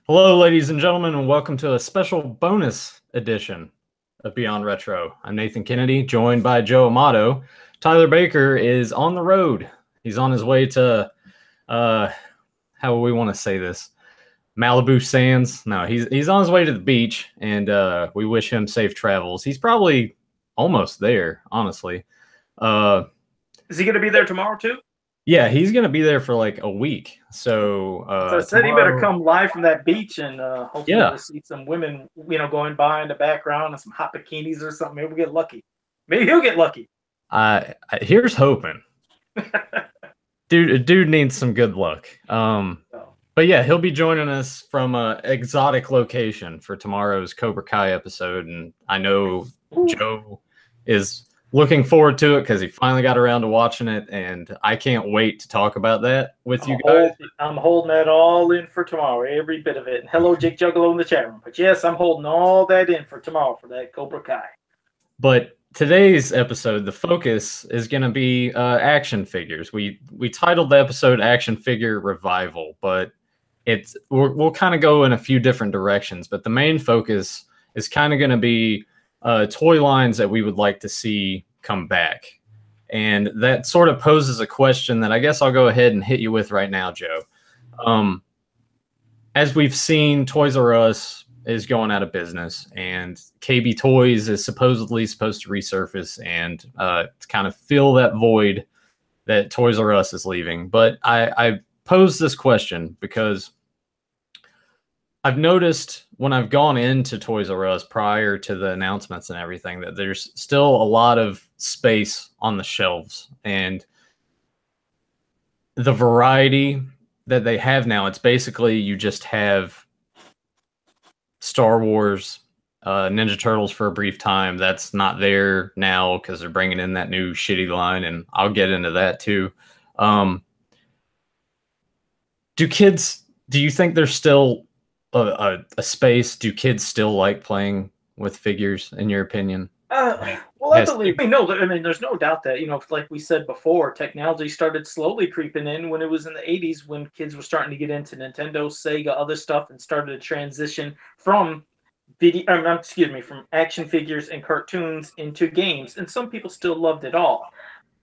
Hello, ladies and gentlemen, and welcome to a special bonus edition of Beyond Retro. I'm Nathan Kennedy, joined by Joe Amato. Tyler Baker is on the road. He's on his way to, how do we want to say this? Malibu Sands. No, he's on his way to the beach, and we wish him safe travels. He's probably almost there, honestly. Is he going to be there tomorrow too? Yeah, he's gonna be there for like a week. So So I said he better come live from that beach, and hopefully we'll see some women, going by in the background and some hot bikinis or something. Maybe we'll get lucky. Maybe he'll get lucky. Here's hoping. Dude needs some good luck. But yeah, he'll be joining us from an exotic location for tomorrow's Cobra Kai episode, and I know Joe is looking forward to it because he finally got around to watching it, and I can't wait to talk about that with you guys. I'm holding that all in for tomorrow, every bit of it. And hello, Jake Juggalo in the chat room. But yes, I'm holding all that in for tomorrow for that Cobra Kai. But today's episode, the focus is going to be action figures. We titled the episode "Action Figure Revival," but we'll kind of go in a few different directions. But the main focus is kind of going to be toy lines that we would like to see come back. And that sort of poses a question that I guess I'll go ahead and hit you with right now, Joe. As we've seen, Toys R Us is going out of business, and KB Toys is supposedly supposed to resurface and to kind of fill that void that Toys R Us is leaving. But I pose this question because I've noticed when I've gone into Toys R Us prior to the announcements and everything that there's still a lot of space on the shelves, and the variety that they have now, it's basically you just have Star Wars, Ninja Turtles for a brief time. That's not there now because they're bringing in that new shitty line, and I'll get into that too. Do you think there's still a space? Do kids still like playing with figures, in your opinion? Well, I believe. There's no doubt that, like we said before, technology started slowly creeping in when it was in the 80s, when kids were starting to get into Nintendo, Sega, other stuff, and started to transition from from action figures and cartoons into games. And some people still loved it all.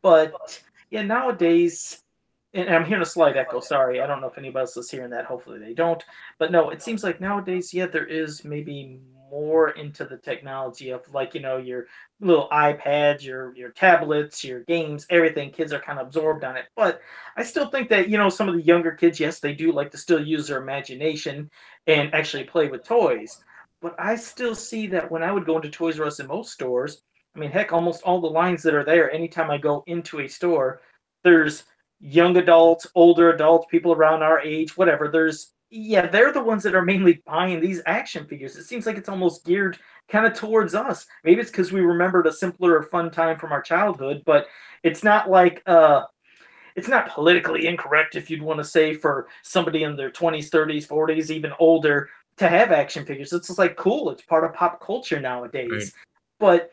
But yeah, nowadays, and I'm hearing a slight echo. Sorry, I don't know if anybody else is hearing that. Hopefully they don't. But no, it seems like nowadays, yeah, there is maybe more into the technology of, like, your little iPads, your tablets, your games, everything. Kids are kind of absorbed on it. But I still think that, some of the younger kids, yes, they do like to still use their imagination and actually play with toys. But I still see that when I would go into Toys R Us in most stores, heck, almost all the lines that are there, anytime I go into a store, there's young adults, older adults, people around our age, whatever. They're the ones that are mainly buying these action figures. It seems like it's almost geared kind of towards us. Maybe it's because we remembered a simpler or fun time from our childhood, but it's not like it's not politically incorrect, if you'd want to say, for somebody in their 20s, 30s, 40s, even older, to have action figures. It's just like cool. It's part of pop culture nowadays. Right. But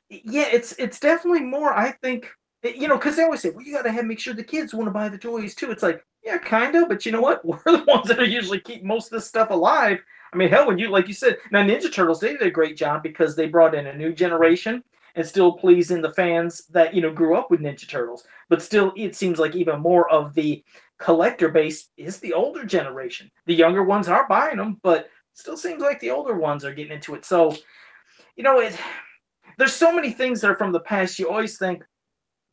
yeah, it's definitely more, I think, because they always say, well, you got to make sure the kids want to buy the toys too. It's like, yeah, kind of, but you know what? We're the ones that are usually keep most of this stuff alive. Hell, when like you said, now Ninja Turtles, they did a great job because they brought in a new generation and still pleasing the fans that, grew up with Ninja Turtles. But still, it seems like even more of the collector base is the older generation. The younger ones are buying them, but still seems like the older ones are getting into it. So, there's so many things that are from the past. You always think,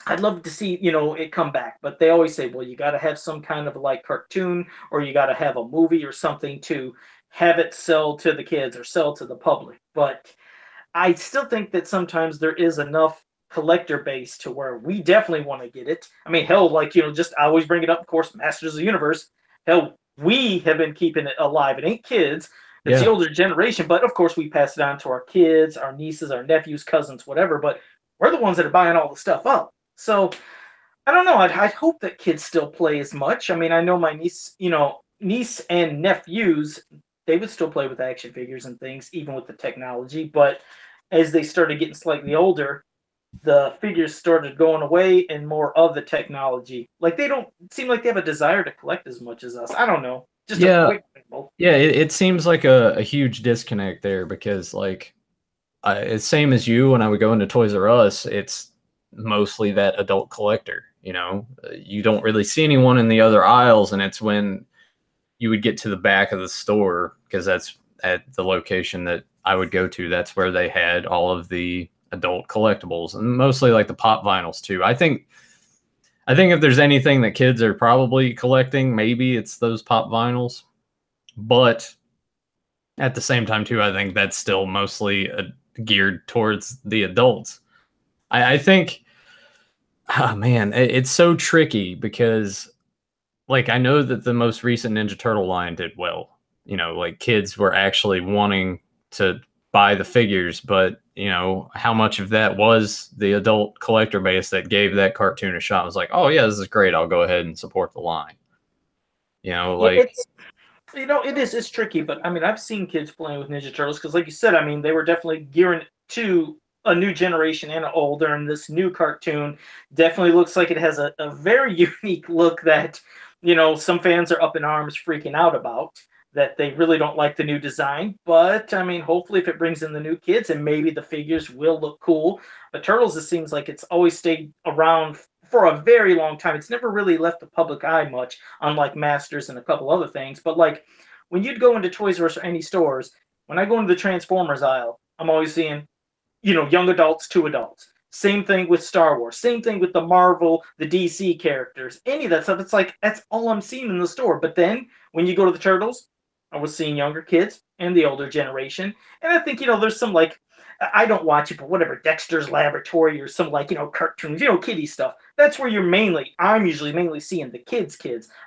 I'd love to see, it come back. But they always say, well, you got to have some kind of like cartoon, or you got to have a movie or something to have it sell to the kids or sell to the public. But I still think that sometimes there is enough collector base to where we definitely want to get it. Hell, like, just I always bring it up, of course, Masters of the Universe. Hell, we have been keeping it alive. It ain't kids. It's the older generation. But of course, we pass it on to our kids, our nieces, our nephews, cousins, whatever. But we're the ones that are buying all the stuff up. So I don't know. I'd hope that kids still play as much. I know my niece and nephews, they would still play with action figures and things, even with the technology. But as they started getting slightly older, the figures started going away and more of the technology. Like, they don't seem like they have a desire to collect as much as us. I don't know. Just a quick Yeah, it seems like a huge disconnect there because, like, it's same as you. When I would go into Toys R Us, it's mostly that adult collector. You know, you don't really see anyone in the other aisles, and it's when you would get to the back of the store because that's at the location that I would go to. That's where they had all of the adult collectibles and mostly like the pop vinyls too. I think if there's anything that kids are probably collecting, maybe it's those pop vinyls. But at the same time, too, I think that's still mostly geared towards the adults. I think, oh man, it's so tricky because, like, I know that the most recent Ninja Turtle line did well. You know, like kids were actually wanting to buy the figures, but you know, how much of that was the adult collector base that gave that cartoon a shot? I was like, oh yeah, this is great. I'll go ahead and support the line. You know, like It's it's tricky, but I mean, I've seen kids playing with Ninja Turtles because, like you said, I mean, they were definitely gearing to a new generation and older, and this new cartoon definitely looks like it has a very unique look that, some fans are up in arms freaking out about, that they really don't like the new design. But I mean, hopefully, if it brings in the new kids and maybe the figures will look cool. But Turtles, it seems like it's always stayed around for a very long time. It's never really left the public eye much, unlike Masters and a couple other things. But like when you'd go into Toys R Us or any stores, when I go into the Transformers aisle, I'm always seeing, young adults to adults. Same thing with Star Wars. Same thing with the Marvel, the DC characters. Any of that stuff. It's like that's all I'm seeing in the store. But then when you go to the Turtles, I was seeing younger kids and the older generation. And I think, there's some like I don't watch it, but whatever, Dexter's Laboratory or some like, cartoons, kiddie stuff. That's where I'm usually mainly seeing the kids.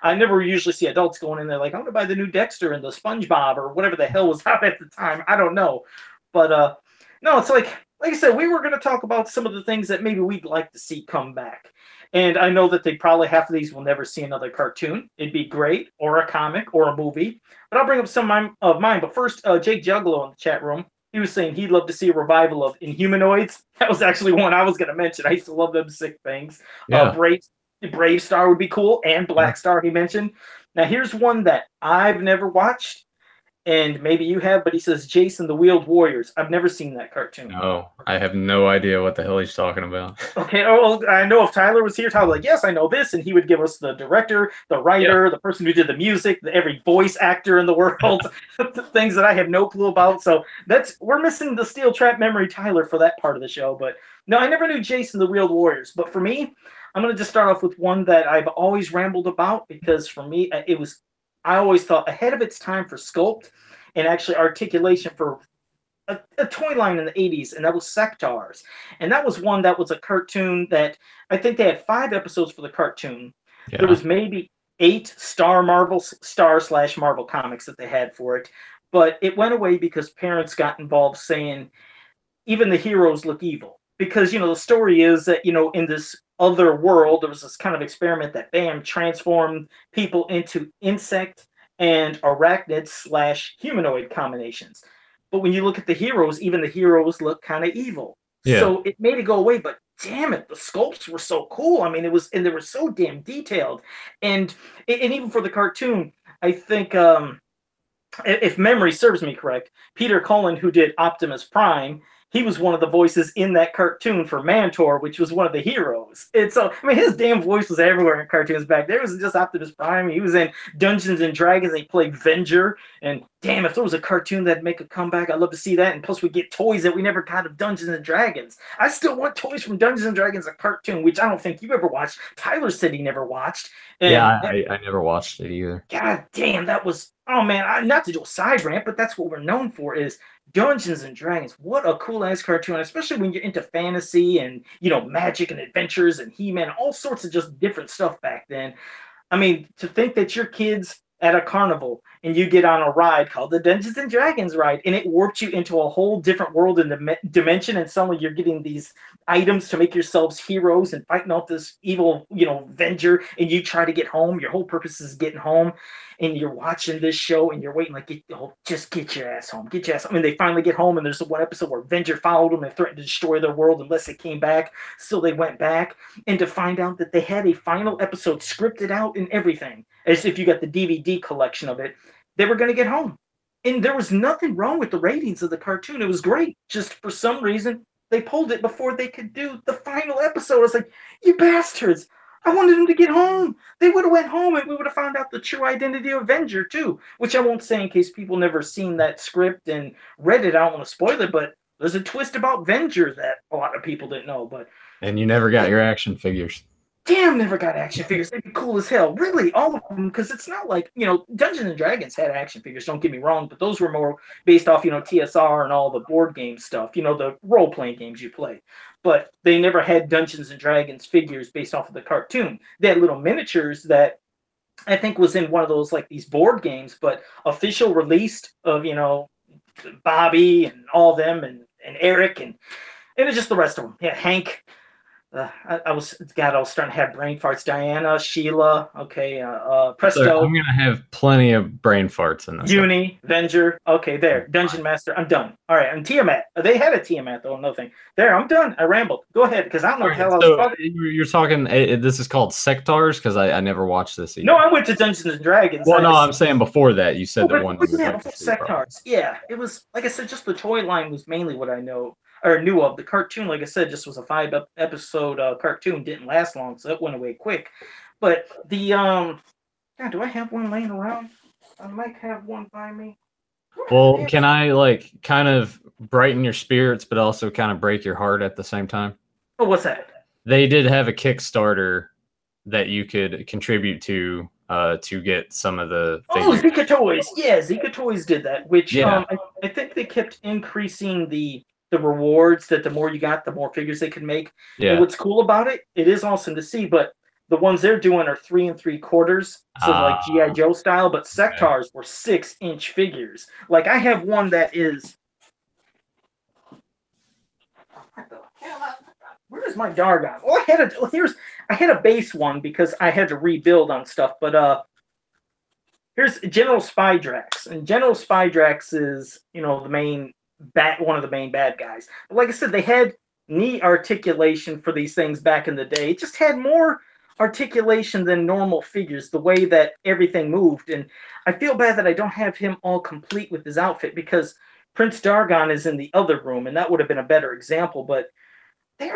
I never usually see adults going in there like, I'm gonna buy the new Dexter and the SpongeBob or whatever the hell was out at the time. I don't know. But no, it's like I said, we were gonna talk about some of the things that maybe we'd like to see come back. And I know that they probably half of these will never see another cartoon. It'd be great, or a comic, or a movie. But I'll bring up some of mine. But first, Jake Juggalo in the chat room, he was saying he'd love to see a revival of Inhumanoids. That was actually one I was going to mention. I used to love them sick things. yeah, Brave Star would be cool, and Black Star he mentioned. Now here's one that I've never watched, and maybe you have, but he says Jason the Wheeled Warriors. I've never seen that cartoon. no, I have no idea what the hell he's talking about. Okay, well, I know if Tyler was here, Tyler, like, yes, I know this, and he would give us the director, the writer, the person who did the music, every voice actor in the world, things that I have no clue about. So we're missing the Steel Trap memory, Tyler, for that part of the show. But no, I never knew Jason the Wheeled Warriors. But for me, I'm going to just start off with one that I've always rambled about because for me, I always thought ahead of its time for sculpt and actually articulation for a toy line in the 80s, and that was Sectaurs. And that was one that was a cartoon that I think they had 5 episodes for the cartoon. Yeah. There was maybe 8 Star/Marvel comics that they had for it. But it went away because parents got involved saying even the heroes look evil. Because, the story is that, in this other world, there was this kind of experiment that, bam, transformed people into insect and arachnid/humanoid combinations. But when you look at the heroes, even the heroes look kind of evil. Yeah. So it made it go away, but damn it, the sculpts were so cool. I mean, they were so damn detailed. And even for the cartoon, I think, if memory serves me correct, Peter Cullen, who did Optimus Prime, he was one of the voices in that cartoon for Mantor, which was one of the heroes. And so, I mean, his damn voice was everywhere in cartoons back there. It wasn't just Optimus Prime. He was in Dungeons and Dragons. And he played Venger. And damn, if there was a cartoon that'd make a comeback, I'd love to see that. And plus, we get toys that we never got of Dungeons and Dragons. I still want toys from Dungeons and Dragons, a cartoon, which I don't think you ever watched. Tyler said he never watched. And yeah, I never watched it either. God damn, that was, oh man, not to do a side rant, but that's what we're known for is Dungeons and Dragons. What a cool ass cartoon, especially when you're into fantasy and, magic and adventures and He-Man, all sorts of just different stuff back then. I mean, to think that your kids at a carnival and you get on a ride called the Dungeons and Dragons ride and it warps you into a whole different world and dimension, and suddenly you're getting these items to make yourselves heroes and fighting off this evil, Venger, and you try to get home. Your whole purpose is getting home, and you're watching this show and you're waiting like, just get your ass home. Get your ass home. And they finally get home, and there's one episode where Venger followed them and threatened to destroy their world unless it came back. So they went back, and to find out that they had a final episode scripted out and everything, as if you got the DVD collection of it. they were going to get home. And there was nothing wrong with the ratings of the cartoon. It was great. Just for some reason, they pulled it before they could do the final episode. I was like, you bastards. I wanted them to get home. They would have went home and we would have found out the true identity of Venger too, which I won't say in case people never seen that script and read it. I don't want to spoil it, but there's a twist about Venger that a lot of people didn't know. And you never got your action figures. Damn, never got action figures. They'd be cool as hell. Really, all of them, because it's not like, Dungeons and Dragons had action figures, don't get me wrong, but those were more based off, TSR and all the board game stuff, the role-playing games you play. But they never had Dungeons and Dragons figures based off of the cartoon. They had little miniatures that I think was in one of those, like, these board games, but official released of, Bobby and all them and Eric and it's just the rest of them. Yeah, Hank. I was starting to have brain farts. Diana, Sheila, okay, Presto. So I'm gonna have plenty of brain farts in this. Uni, Venger, okay, there. Dungeon Master, I'm done. All right, and Tiamat. They had a Tiamat though, nothing. There, I'm done. I rambled. Go ahead, because I don't know what the hell I was talking. You're talking. This is called Sectars, because I never watched this either. No, I went to Dungeons and Dragons. Well, I'm saying before that you said that one. Yeah, Sectars. Yeah, it was like I said. Just the toy line was mainly what I know. Or knew of. The cartoon, like I said, just was a 5-episode cartoon. Didn't last long, so it went away quick. But the God, do I have one laying around? I might have one by me. Well, can I kind of brighten your spirits, but also kind of break your heart at the same time? Oh, what's that? They did have a Kickstarter that you could contribute to get some of the figures. Oh, Zika Toys. Yeah, Zika Toys did that, which I think they kept increasing the rewards, that the more you got, the more figures they could make. Yeah. And what's cool about it is awesome to see, but the ones they're doing are 3 3/4, so like G.I. Joe style, but Sectars were 6-inch figures. Like I have one that is. Where is my Dargon? Oh, I had a base one because I had to rebuild on stuff, but here's General Spydrax, and General Spydrax is one of the main bad guys. But like I said, they had knee articulation for these things back in the day. It just had more articulation than normal figures, the way that everything moved. And I feel bad that I don't have him all complete with his outfit, because Prince Dargon is in the other room, and that would have been a better example. But they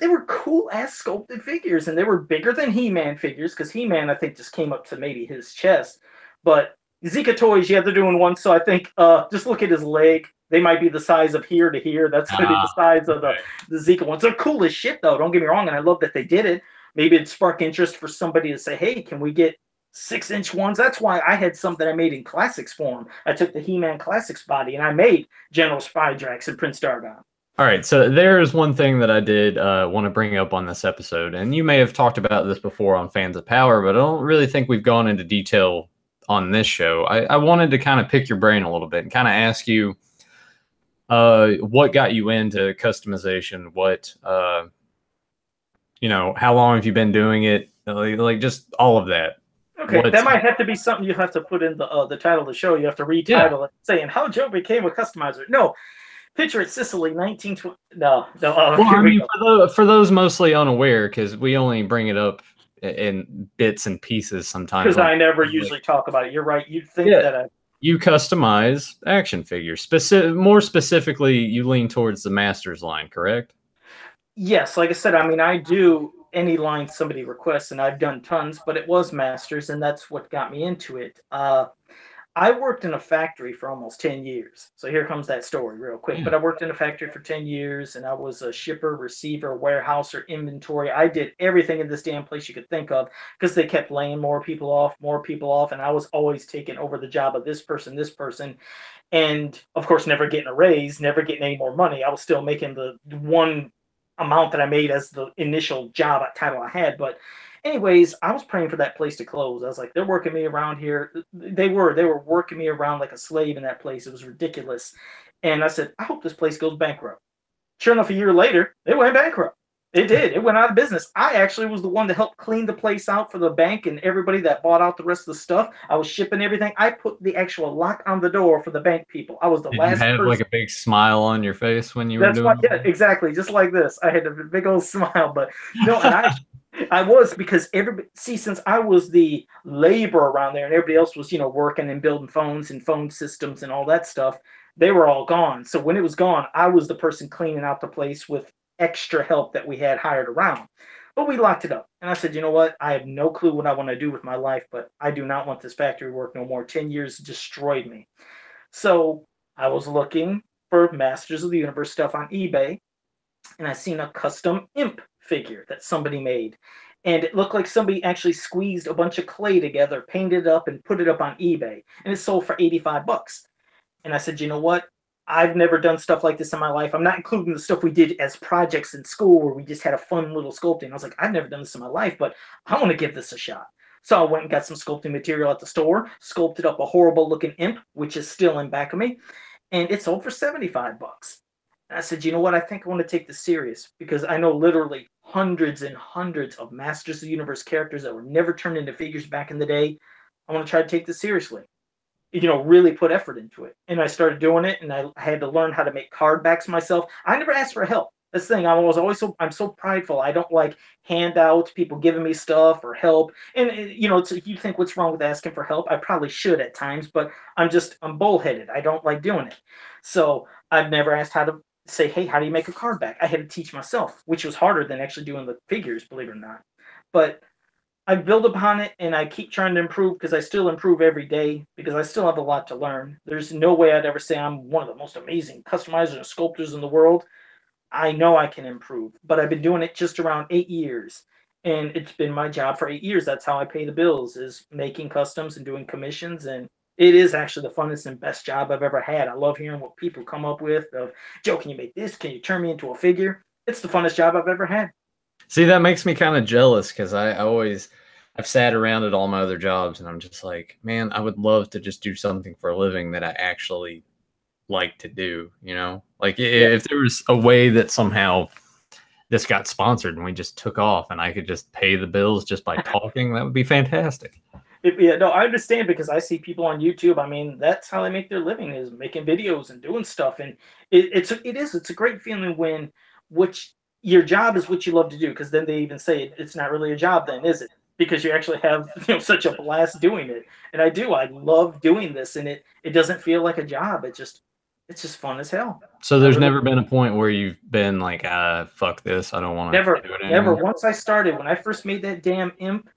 were cool ass sculpted figures, and they were bigger than He-Man figures, because He-Man I think just came up to maybe his chest. But Zika Toys, yeah, they're doing one, so I think just look at his leg. They might be the size of here to here. That's going to be the size of the Zika ones. They're cool as shit, though. Don't get me wrong, and I love that they did it. Maybe it'd spark interest for somebody to say, hey, can we get 6-inch ones? That's why I had something I made in Classics form. I took the He-Man Classics body, and I made General Spydrax and Prince Dargon. All right, so there is one thing that I did want to bring up on this episode, and you may have talked about this before on Fans of Power, but I don't really think we've gone into detail on this show. I wanted to kind of pick your brain a little bit and kind of ask you, what got you into customization? What, how long have you been doing it? Like just all of that. Okay, that might have to be something you have to put in the title of the show. You have to retitle it, saying how Joe became a customizer. No, Picture It Sicily, 1920. No. Well, I mean, for those mostly unaware, because we only bring it up in bits and pieces sometimes. Because I never usually talk about it. You're right. You'd think that you customize action figures. More specifically, you lean towards the Masters line, correct? Yes. Like I said, I mean, I do any line somebody requests, and I've done tons, but it was Masters, and that's what got me into it. I worked in a factory for almost 10 years. So here comes that story real quick. Yeah. But I worked in a factory for 10 years, and I was a shipper, receiver, warehouser, inventory. I did everything in this damn place you could think of, because they kept laying more people off, and I was always taking over the job of this person. And, of course, never getting a raise, never getting any more money. I was still making the one amount that I made as the initial job title I had. But anyways, I was praying for that place to close. I was like, they're working me around here. They were working me around like a slave in that place. It was ridiculous. And I said, I hope this place goes bankrupt. Sure enough, a year later, it went bankrupt. It did. It went out of business. I actually was the one to help clean the place out for the bank and everybody that bought out the rest of the stuff. I was shipping everything. I put the actual lock on the door for the bank people. I was the last person. You had like a big smile on your face when you were doing it? Yeah, exactly. Just like this. I had a big old smile. But no, and I was, because everybody, see, since I was the labor around there and everybody else was, working and building phones and phone systems and all that stuff, they were all gone. So when it was gone, I was the person cleaning out the place with extra help that we had hired around. But we locked it up. And I said, you know what? I have no clue what I want to do with my life, but I do not want this factory work no more. 10 years destroyed me. So I was looking for Masters of the Universe stuff on eBay, and I seen a custom imp figure that somebody made. And it looked like somebody actually squeezed a bunch of clay together, painted it up, and put it up on eBay. And it sold for $85. And I said, you know what? I've never done stuff like this in my life. I'm not including the stuff we did as projects in school where we just had a fun little sculpting. I was like, I've never done this in my life, but I want to give this a shot. So I went and got some sculpting material at the store, sculpted up a horrible looking imp, which is still in back of me, and it sold for $75. And I said, you know what? I think I want to take this serious, because I know literally hundreds and hundreds of Masters of the Universe characters that were never turned into figures back in the day. I want to try to take this seriously, really put effort into it. And I started doing it, and I had to learn how to make card backs myself. I never asked for help. That's the thing. I'm so prideful. I don't like handouts, people giving me stuff or help. And if you think what's wrong with asking for help, I probably should at times, but I'm bullheaded. I don't like doing it. So I've never asked how to say, hey, how do you make a card back? I had to teach myself, which was harder than actually doing the figures, believe it or not. But I build upon it, and I keep trying to improve, because I still improve every day, because I still have a lot to learn. There's no way I'd ever say I'm one of the most amazing customizers and sculptors in the world. I know I can improve, but I've been doing it just around 8 years, and it's been my job for 8 years. That's how I pay the bills, is making customs and doing commissions. And it is actually the funnest and best job I've ever had. I love hearing what people come up with of, Joe, can you make this? Can you turn me into a figure? It's the funnest job I've ever had. See, that makes me kind of jealous, because I've sat around at all my other jobs, and I'm just like, man, I would love to just do something for a living that I actually like to do, like if there was a way that somehow this got sponsored and we just took off and I could just pay the bills just by talking, that would be fantastic. No, I understand, because I see people on YouTube. I mean, that's how they make their living, is making videos and doing stuff. And it's a great feeling when your job is what you love to do, because then they even say it's not really a job then, is it? Because you actually have such a blast doing it. And I love doing this, and it doesn't feel like a job. It's just fun as hell. So there's never been a point where you've been like, fuck this, I don't want to do it anymore? Never. Once I started, when I first made that damn imp,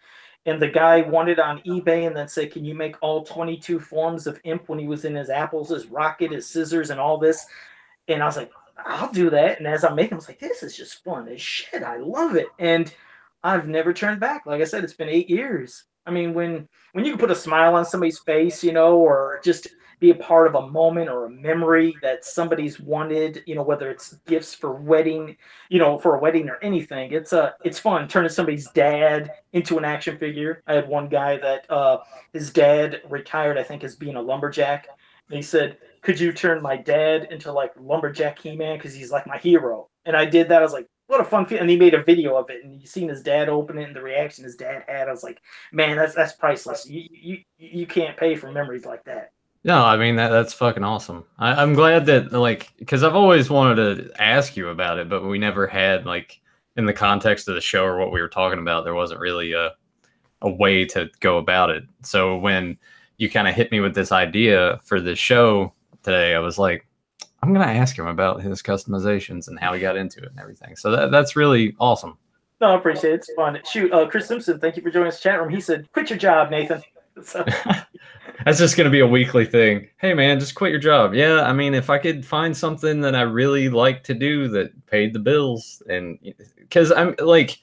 and the guy wanted on eBay and then said, can you make all 22 forms of imp when he was in his apples, his rocket, his scissors, and all this? And I was like, I'll do that. And as I'm making, I was like, this is just fun as shit. I love it. And I've never turned back. Like I said, it's been 8 years. I mean, when you can put a smile on somebody's face, or just be a part of a moment or a memory that somebody's wanted, whether it's gifts for wedding, for a wedding or anything, it's fun turning somebody's dad into an action figure. I had one guy that his dad retired, I think, as being a lumberjack. And he said, could you turn my dad into like lumberjack He-Man, because he's like my hero? And I did that. I was like, what a fun feeling. And he made a video of it, and you seen his dad open it and the reaction his dad had. I was like, man, that's priceless. You can't pay for memories like that. No, I mean, that's fucking awesome. I'm glad that, like, because I've always wanted to ask you about it, but we never had, like, in the context of the show or what we were talking about, there wasn't really a way to go about it. So when you kind of hit me with this idea for this show today, I was like, I'm going to ask him about his customizations and how he got into it and everything. So that's really awesome. No, I appreciate it. It's fun. Shoot, Chris Simpson, thank you for joining us chat room. He said, quit your job, Nathan. So. That's just going to be a weekly thing. Hey, man, just quit your job. Yeah, I mean, if I could find something that I really like to do that paid the bills, and because I'm like,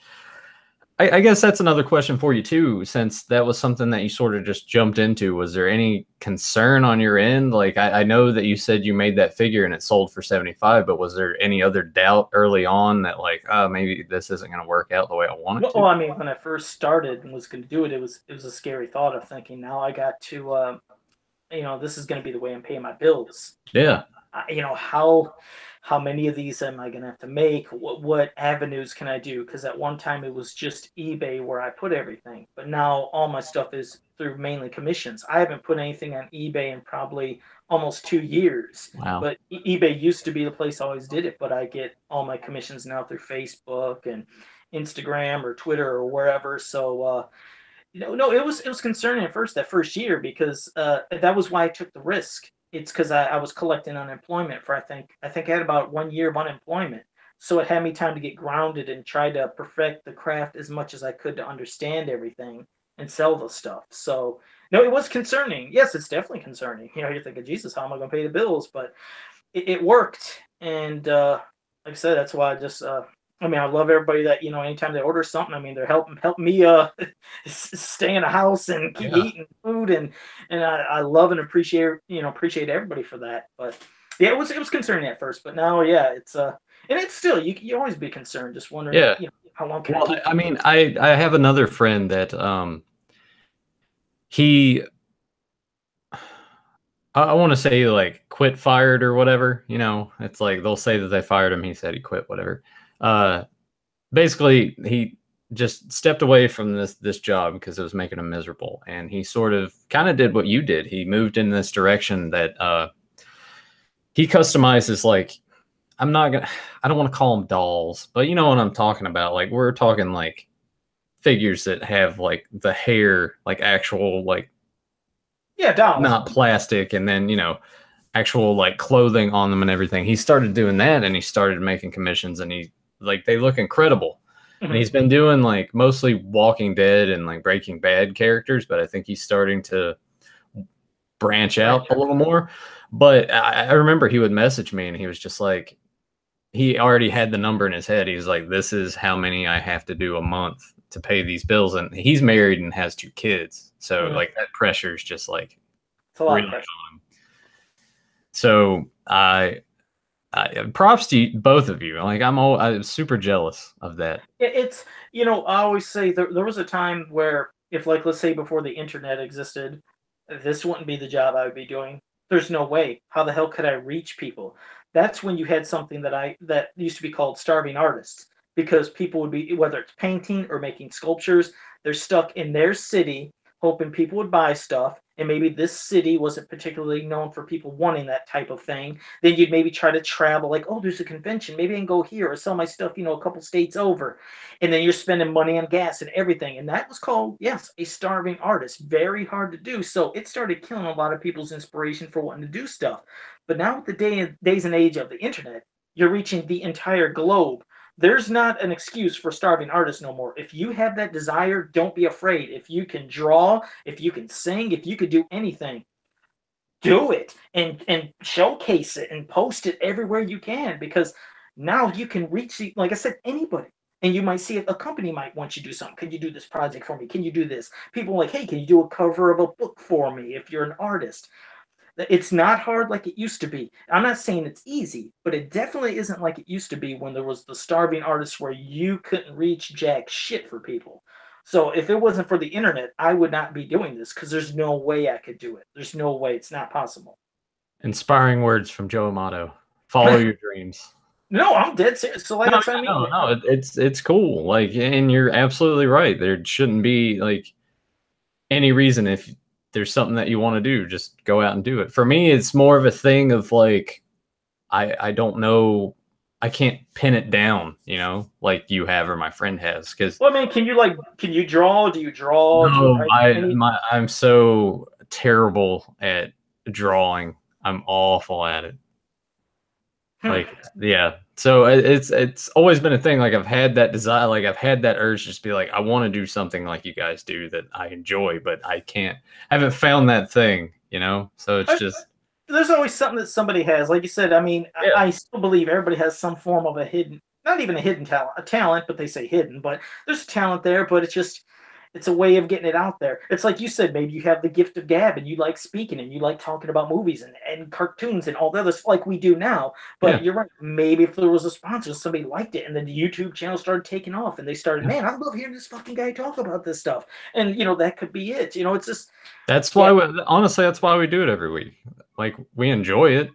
I guess that's another question for you too, since that was something that you sort of just jumped into. Was there any concern on your end? Like, I know that you said you made that figure and it sold for 75, but was there any other doubt early on that, like, maybe this isn't going to work out the way I want it to? Well, I mean, when I first started and was going to do it, it was a scary thought of thinking, now I got to, this is going to be the way I'm paying my bills. Yeah. How many of these am I going to have to make? What avenues can I do? Because at one time it was just eBay where I put everything. But now all my stuff is through mainly commissions. I haven't put anything on eBay in probably almost 2 years. Wow. But eBay used to be the place I always did it. But I get all my commissions now through Facebook and Instagram or Twitter or wherever. So no, it was concerning at first, that first year, because that was why I took the risk. It's because I was collecting unemployment for I think I had about 1 year of unemployment, so it had me time to get grounded and try to perfect the craft as much as I could to understand everything and sell the stuff. So no, it was concerning. Yes, it's definitely concerning. You're thinking, Jesus, how am I going to pay the bills? But it worked, and like I said, that's why I just I mean, I love everybody that, anytime they order something, I mean, they're helping me stay in a house and keep eating food, and I love and appreciate everybody for that. But yeah, it was concerning at first, but now, yeah, it's and it's still, you always be concerned, just wondering, Yeah. how long can I Well, keep. I mean, I have another friend that he I want to say like quit, fired, or whatever. It's like they'll say that they fired him. He said he quit, whatever. Basically, he just stepped away from this job because it was making him miserable, and he sort of kind of did what you did. He moved in this direction that he customizes, like, I don't want to call them dolls, but you know what I'm talking about. Like, we're talking like figures that have like the hair, like actual, like, Yeah, dolls. not plastic, and then actual like clothing on them and everything. He started doing that, and he started making commissions, and they look incredible. And he's been doing like mostly Walking Dead and like Breaking Bad characters, but I think he's starting to branch out a little more. But I remember he would message me, and he was just like, he already had the number in his head. He was like, this is how many I have to do a month to pay these bills. And he's married and has 2 kids. So like that pressure is just like it's a lot of pressure on him. So I props to both of you. Like, I'm super jealous of that. It's, I always say there was a time where, if, like, let's say before the internet existed, this wouldn't be the job I would be doing. There's no way. How the hell could I reach people? That's when you had something that used to be called starving artists, because people would be, whether it's painting or making sculptures, they're stuck in their city hoping people would buy stuff, and maybe this city wasn't particularly known for people wanting that type of thing. Then you'd maybe try to travel, like, oh, there's a convention, maybe I can go here or sell my stuff, a couple states over. And then you're spending money on gas and everything. And that was called, yes, a starving artist. Very hard to do. So it started killing a lot of people's inspiration for wanting to do stuff. But now, with the days and age of the internet, you're reaching the entire globe. There's not an excuse for starving artists no more. If you have that desire, don't be afraid. If you can draw, if you can sing, if you could do anything, do it, and showcase it and post it everywhere you can, because now you can reach, like I said, anybody. And you might see a company might want you to do something. Can you do this project for me? Can you do this? People are like, hey, can you do a cover of a book for me if you're an artist? It's not hard like it used to be. I'm not saying it's easy, but it definitely isn't like it used to be when there was the starving artists where you couldn't reach jack shit for people. So if it wasn't for the internet, I would not be doing this, because there's no way I could do it. There's no way. It's not possible. Inspiring words from Joe Amato. Follow your dreams. No, I'm dead serious. So like, no, it's cool. Like, and you're absolutely right. There shouldn't be like any reason. If there's something that you want to do, just go out and do it. For me, it's more of a thing of like, I don't know. I can't pin it down, like you have or my friend has. Because, well, I mean, can you draw? Do you draw? No, I'm so terrible at drawing. I'm awful at it. Like, yeah. So it's always been a thing. Like, I've had that desire, like I've had that urge to just be like, I want to do something like you guys do that I enjoy, but I haven't found that thing, So it's just, there's always something that somebody has. Like you said, I mean, yeah. I still believe everybody has some form of a hidden, not even a hidden talent, a talent, but they say hidden, but there's a talent there, but it's a way of getting it out there. It's like you said, maybe you have the gift of gab and you like speaking and you like talking about movies and cartoons and all the others like we do now. But yeah, you're right. Maybe if there was a sponsor, somebody liked it, and then the YouTube channel started taking off and they started, man, I love hearing this fucking guy talk about this stuff. And, that could be it. It's just. That's why, honestly, that's why we do it every week. Like, we enjoy it,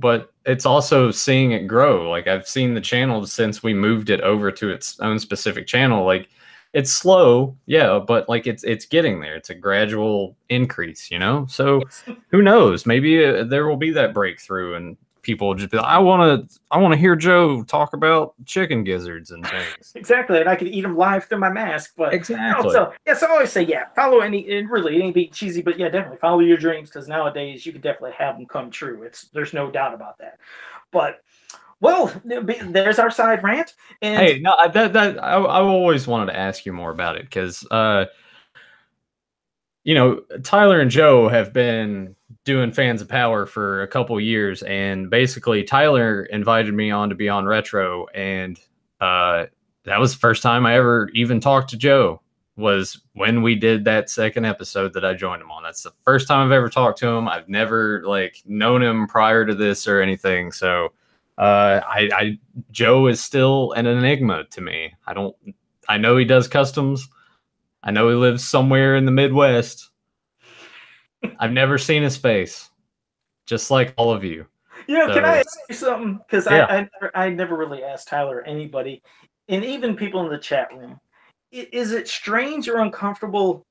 but it's also seeing it grow. Like, I've seen the channel since we moved it over to its own specific channel. Like, it's slow, yeah, but like it's getting there. It's a gradual increase, So who knows? Maybe there will be that breakthrough, and people would just be like, I want to hear Joe talk about chicken gizzards and things. Exactly, and I could eat them live through my mask. But exactly. So I always say, follow any. And really, it ain't be cheesy, but definitely follow your dreams, because nowadays you can definitely have them come true. There's no doubt about that. But well, there's our side rant. And hey, no, I always wanted to ask you more about it, because Tyler and Joe have been doing Fans of Power for a couple years, and basically Tyler invited me on to be on Retro, and that was the first time I ever even talked to Joe, was when we did that second episode that I joined him on. That's the first time I've ever talked to him. I've never known him prior to this or anything. So Joe is still an enigma to me. I know he does customs. I know he lives somewhere in the Midwest. I've never seen his face, just like all of you. Can I ask you something? Because I never really asked Tyler or anybody, and even people in the chat room. Is it strange or uncomfortable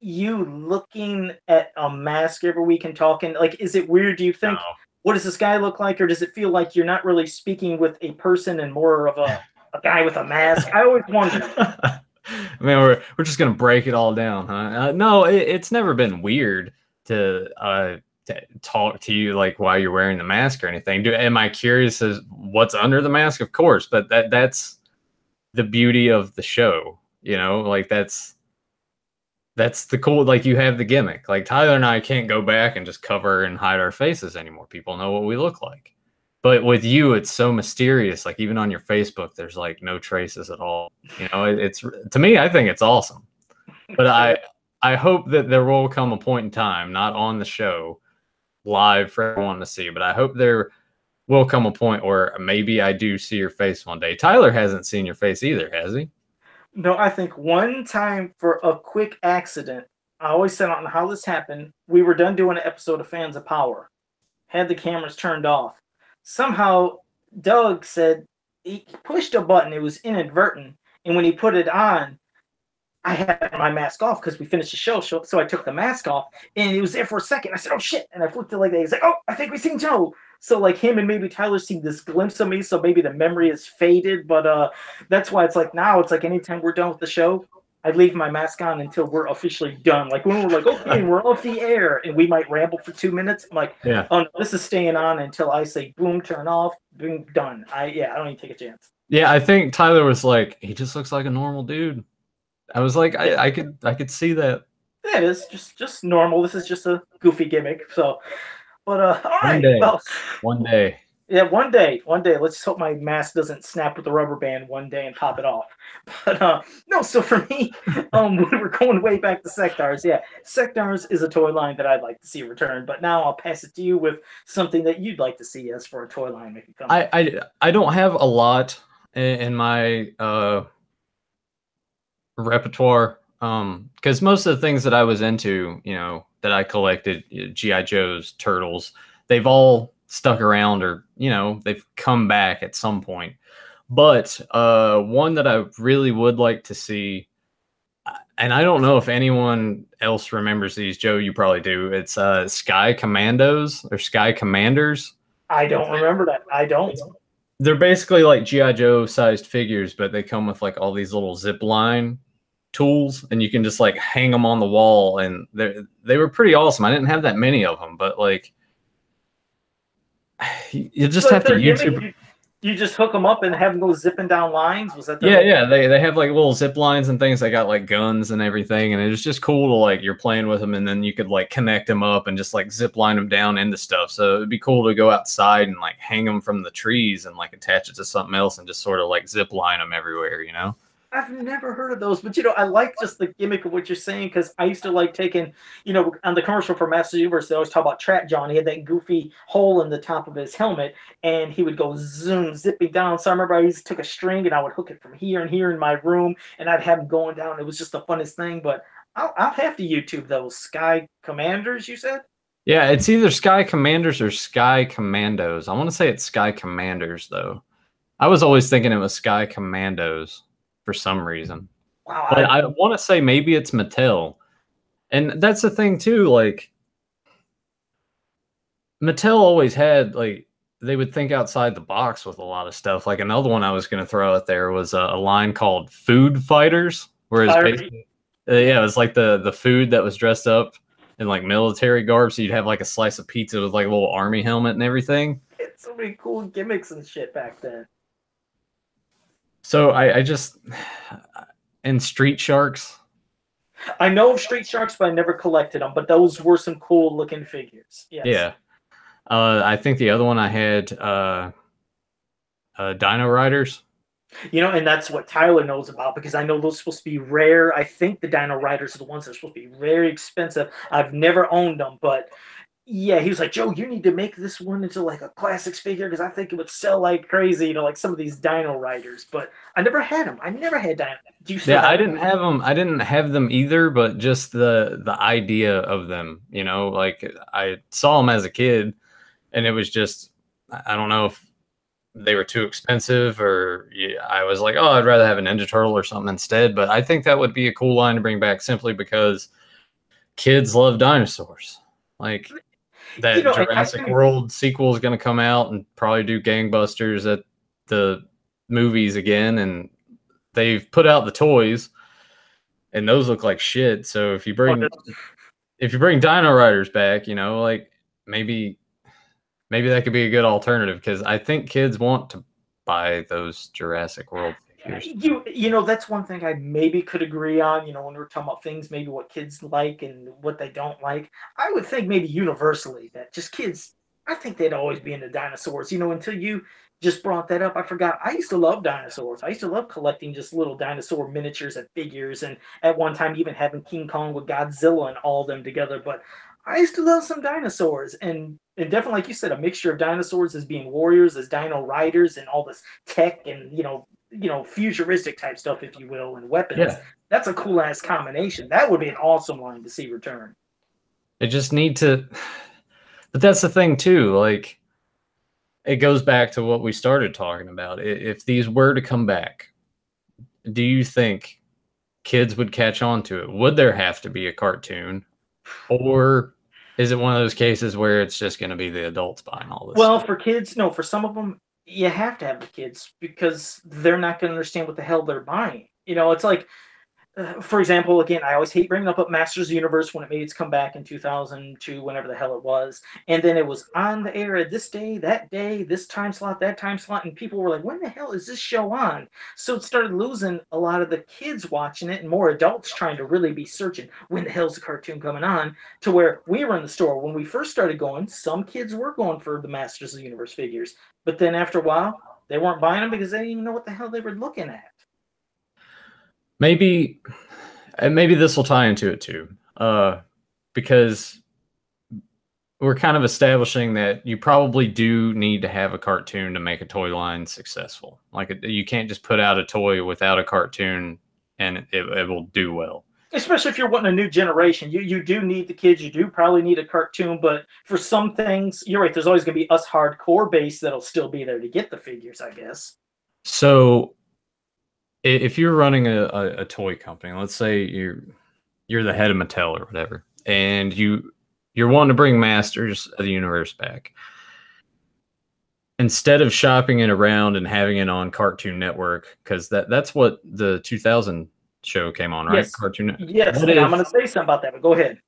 you looking at a mask every week and talking? Is it weird? Do you think, what does this guy look like? Or does it feel like you're not really speaking with a person and more of a guy with a mask? I always wonder. I mean, we're just going to break it all down, huh? No, it's never been weird to talk to you while you're wearing the mask or anything. Am I curious as what's under the mask? Of course, but that's the beauty of the show. That's the cool, you have the gimmick. Tyler and I can't go back and just cover and hide our faces anymore. People know what we look like. But with you, it's so mysterious. Even on your Facebook, there's no traces at all. It's, to me, I think it's awesome. But I hope that there will come a point in time, not on the show, live for everyone to see, but I hope there will come a point where maybe I do see your face one day. Tyler hasn't seen your face either, has he? No, I think one time for a quick accident, I always said on how this happened. We were done doing an episode of Fans of Power, had the cameras turned off. Somehow, Doug said he pushed a button. It was inadvertent, and when he put it on, I had my mask off because we finished the show, so I took the mask off, and it was there for a second. I said, "Oh shit!" and I flipped it like that. He's like, "Oh, I think we seen Joe." So him and maybe Tyler seen this glimpse of me, so maybe the memory is faded. But that's why it's now it's anytime we're done with the show, I leave my mask on until we're officially done. When we're okay, we're off the air, and we might ramble for 2 minutes. I'm yeah, oh no, this is staying on until I say boom, turn off, boom, done. I don't even take a chance. Yeah, I think Tyler was he just looks like a normal dude. I was I could see that. Yeah, it is just normal. This is just a goofy gimmick. So, but all right. One day. Yeah, one day. Let's hope my mask doesn't snap with the rubber band one day and pop it off. But no. So for me, we're going way back to Sectars. Yeah, Sectars is a toy line that I'd like to see return. But now I'll pass it to you with something that you'd like to see as for a toy line making come. I don't have a lot in my repertoire, because most of the things that I was into, that I collected, G.I. Joes, Turtles, they've all stuck around, or they've come back at some point. But one that I really would like to see, and I don't know if anyone else remembers these. Joe, you probably do. It's Sky Commandos or Sky Commanders. I don't remember that. I don't. They're basically G.I. Joe sized figures, but they come with all these little zip line tools, and you can just hang them on the wall, and they were pretty awesome. I didn't have that many of them, but you just have to YouTube. You just hook them up and have them go zipping down lines. Was that? Yeah. They have little zip lines and things. They got guns and everything, and it was just cool to you're playing with them, and then you could connect them up and just zip line them down into stuff. So it'd be cool to go outside and hang them from the trees and attach it to something else and just sort of zip line them everywhere. I've never heard of those, but I like just the gimmick of what you're saying, because I used to taking, on the commercial for Master Universe, they always talk about Trap John. He had that goofy hole in the top of his helmet, and he would go zipping down. So I remember I took a string and I would hook it from here and here in my room, and I'd have him going down. It was just the funnest thing. But I'll have to YouTube those Sky Commanders, you said? Yeah, it's either Sky Commanders or Sky Commandos. I want to say it's Sky Commanders, though. I was always thinking it was Sky Commandos for some reason. Wow. But I want to say maybe it's Mattel. And that's the thing too, Mattel always had they would think outside the box with a lot of stuff. Like another one I was going to throw out there was a line called Food Fighters, where it's basically, yeah, it was like the food that was dressed up in like military garb. So you'd have like a slice of pizza with like a little army helmet and everything. It's so many cool gimmicks and shit back then. So I just, and Street Sharks. I know of Street Sharks, but I never collected them. But those were some cool looking figures. Yes. Yeah. I think the other one I had, Dino Riders. You know, and that's what Tyler knows about, because I know those are supposed to be rare. I think the Dino Riders are the ones that are supposed to be very expensive. I've never owned them, but yeah, he was like, Joe, you need to make this one into like a classics figure, because I think it would sell like crazy, you know, like some of these Dino Riders. But I never had them. I never had Dino. Do you yeah, I didn't have them. I didn't have them either, but just the idea of them, you know, like I saw them as a kid, and it was just, I don't know if they were too expensive, or I was like, oh, I'd rather have a Ninja Turtle or something instead. But I think that would be a cool line to bring back, simply because kids love dinosaurs. Like that, you know, Jurassic World sequel is going to come out and probably do gangbusters at the movies again. And they've put out the toys, and those look like shit. So if you bring Dino Riders back, you know, like maybe that could be a good alternative, because I think kids want to buy those Jurassic World figures. You know, that's one thing I maybe could agree on, you know, when we're talking about things, maybe what kids like and what they don't like. I would think maybe universally that just kids, I think they'd always be into dinosaurs, you know, until you just brought that up. I forgot. I used to love dinosaurs. I used to love collecting just little dinosaur miniatures and figures, and at one time even having King Kong with Godzilla and all of them together. But I used to love some dinosaurs, and definitely, like you said, a mixture of dinosaurs as being warriors, as Dino Riders, and all this tech and you know futuristic type stuff, if you will, and weapons. Yeah. That's a cool ass combination. That would be an awesome line to see return. It just need to, but that's the thing too. Like, it goes back to what we started talking about. If these were to come back, do you think kids would catch on to it? Would there have to be a cartoon? Or is it one of those cases where it's just going to be the adults buying all this? Well, for kids, no. For some of them, you have to have the kids, because they're not going to understand what the hell they're buying. You know, it's like, for example, again, I always hate bringing up Masters of the Universe when it made its comeback in 2002, whenever the hell it was. And then it was on the air this day, this time slot, that time slot. And people were like, when the hell is this show on? So it started losing a lot of the kids watching it, and more adults trying to really be searching, when the hell's the cartoon coming on? To where we were in the store, when we first started going, some kids were going for the Masters of the Universe figures. But then after a while, they weren't buying them because they didn't even know what the hell they were looking at. Maybe this will tie into it too, because we're kind of establishing that you probably do need to have a cartoon to make a toy line successful. Like, you can't just put out a toy without a cartoon and it will do well. Especially if you're wanting a new generation, you do need the kids. You do probably need a cartoon, but for some things, you're right. There's always going to be us hardcore base that'll still be there to get the figures, I guess. So, if you're running a toy company, let's say you're the head of Mattel or whatever, and you're wanting to bring Masters of the Universe back, instead of shopping it around and having it on Cartoon Network, because that's what the 2000 show came on, right? Yes. Cartoon Network. Yes, and I'm going to say something about that, but go ahead.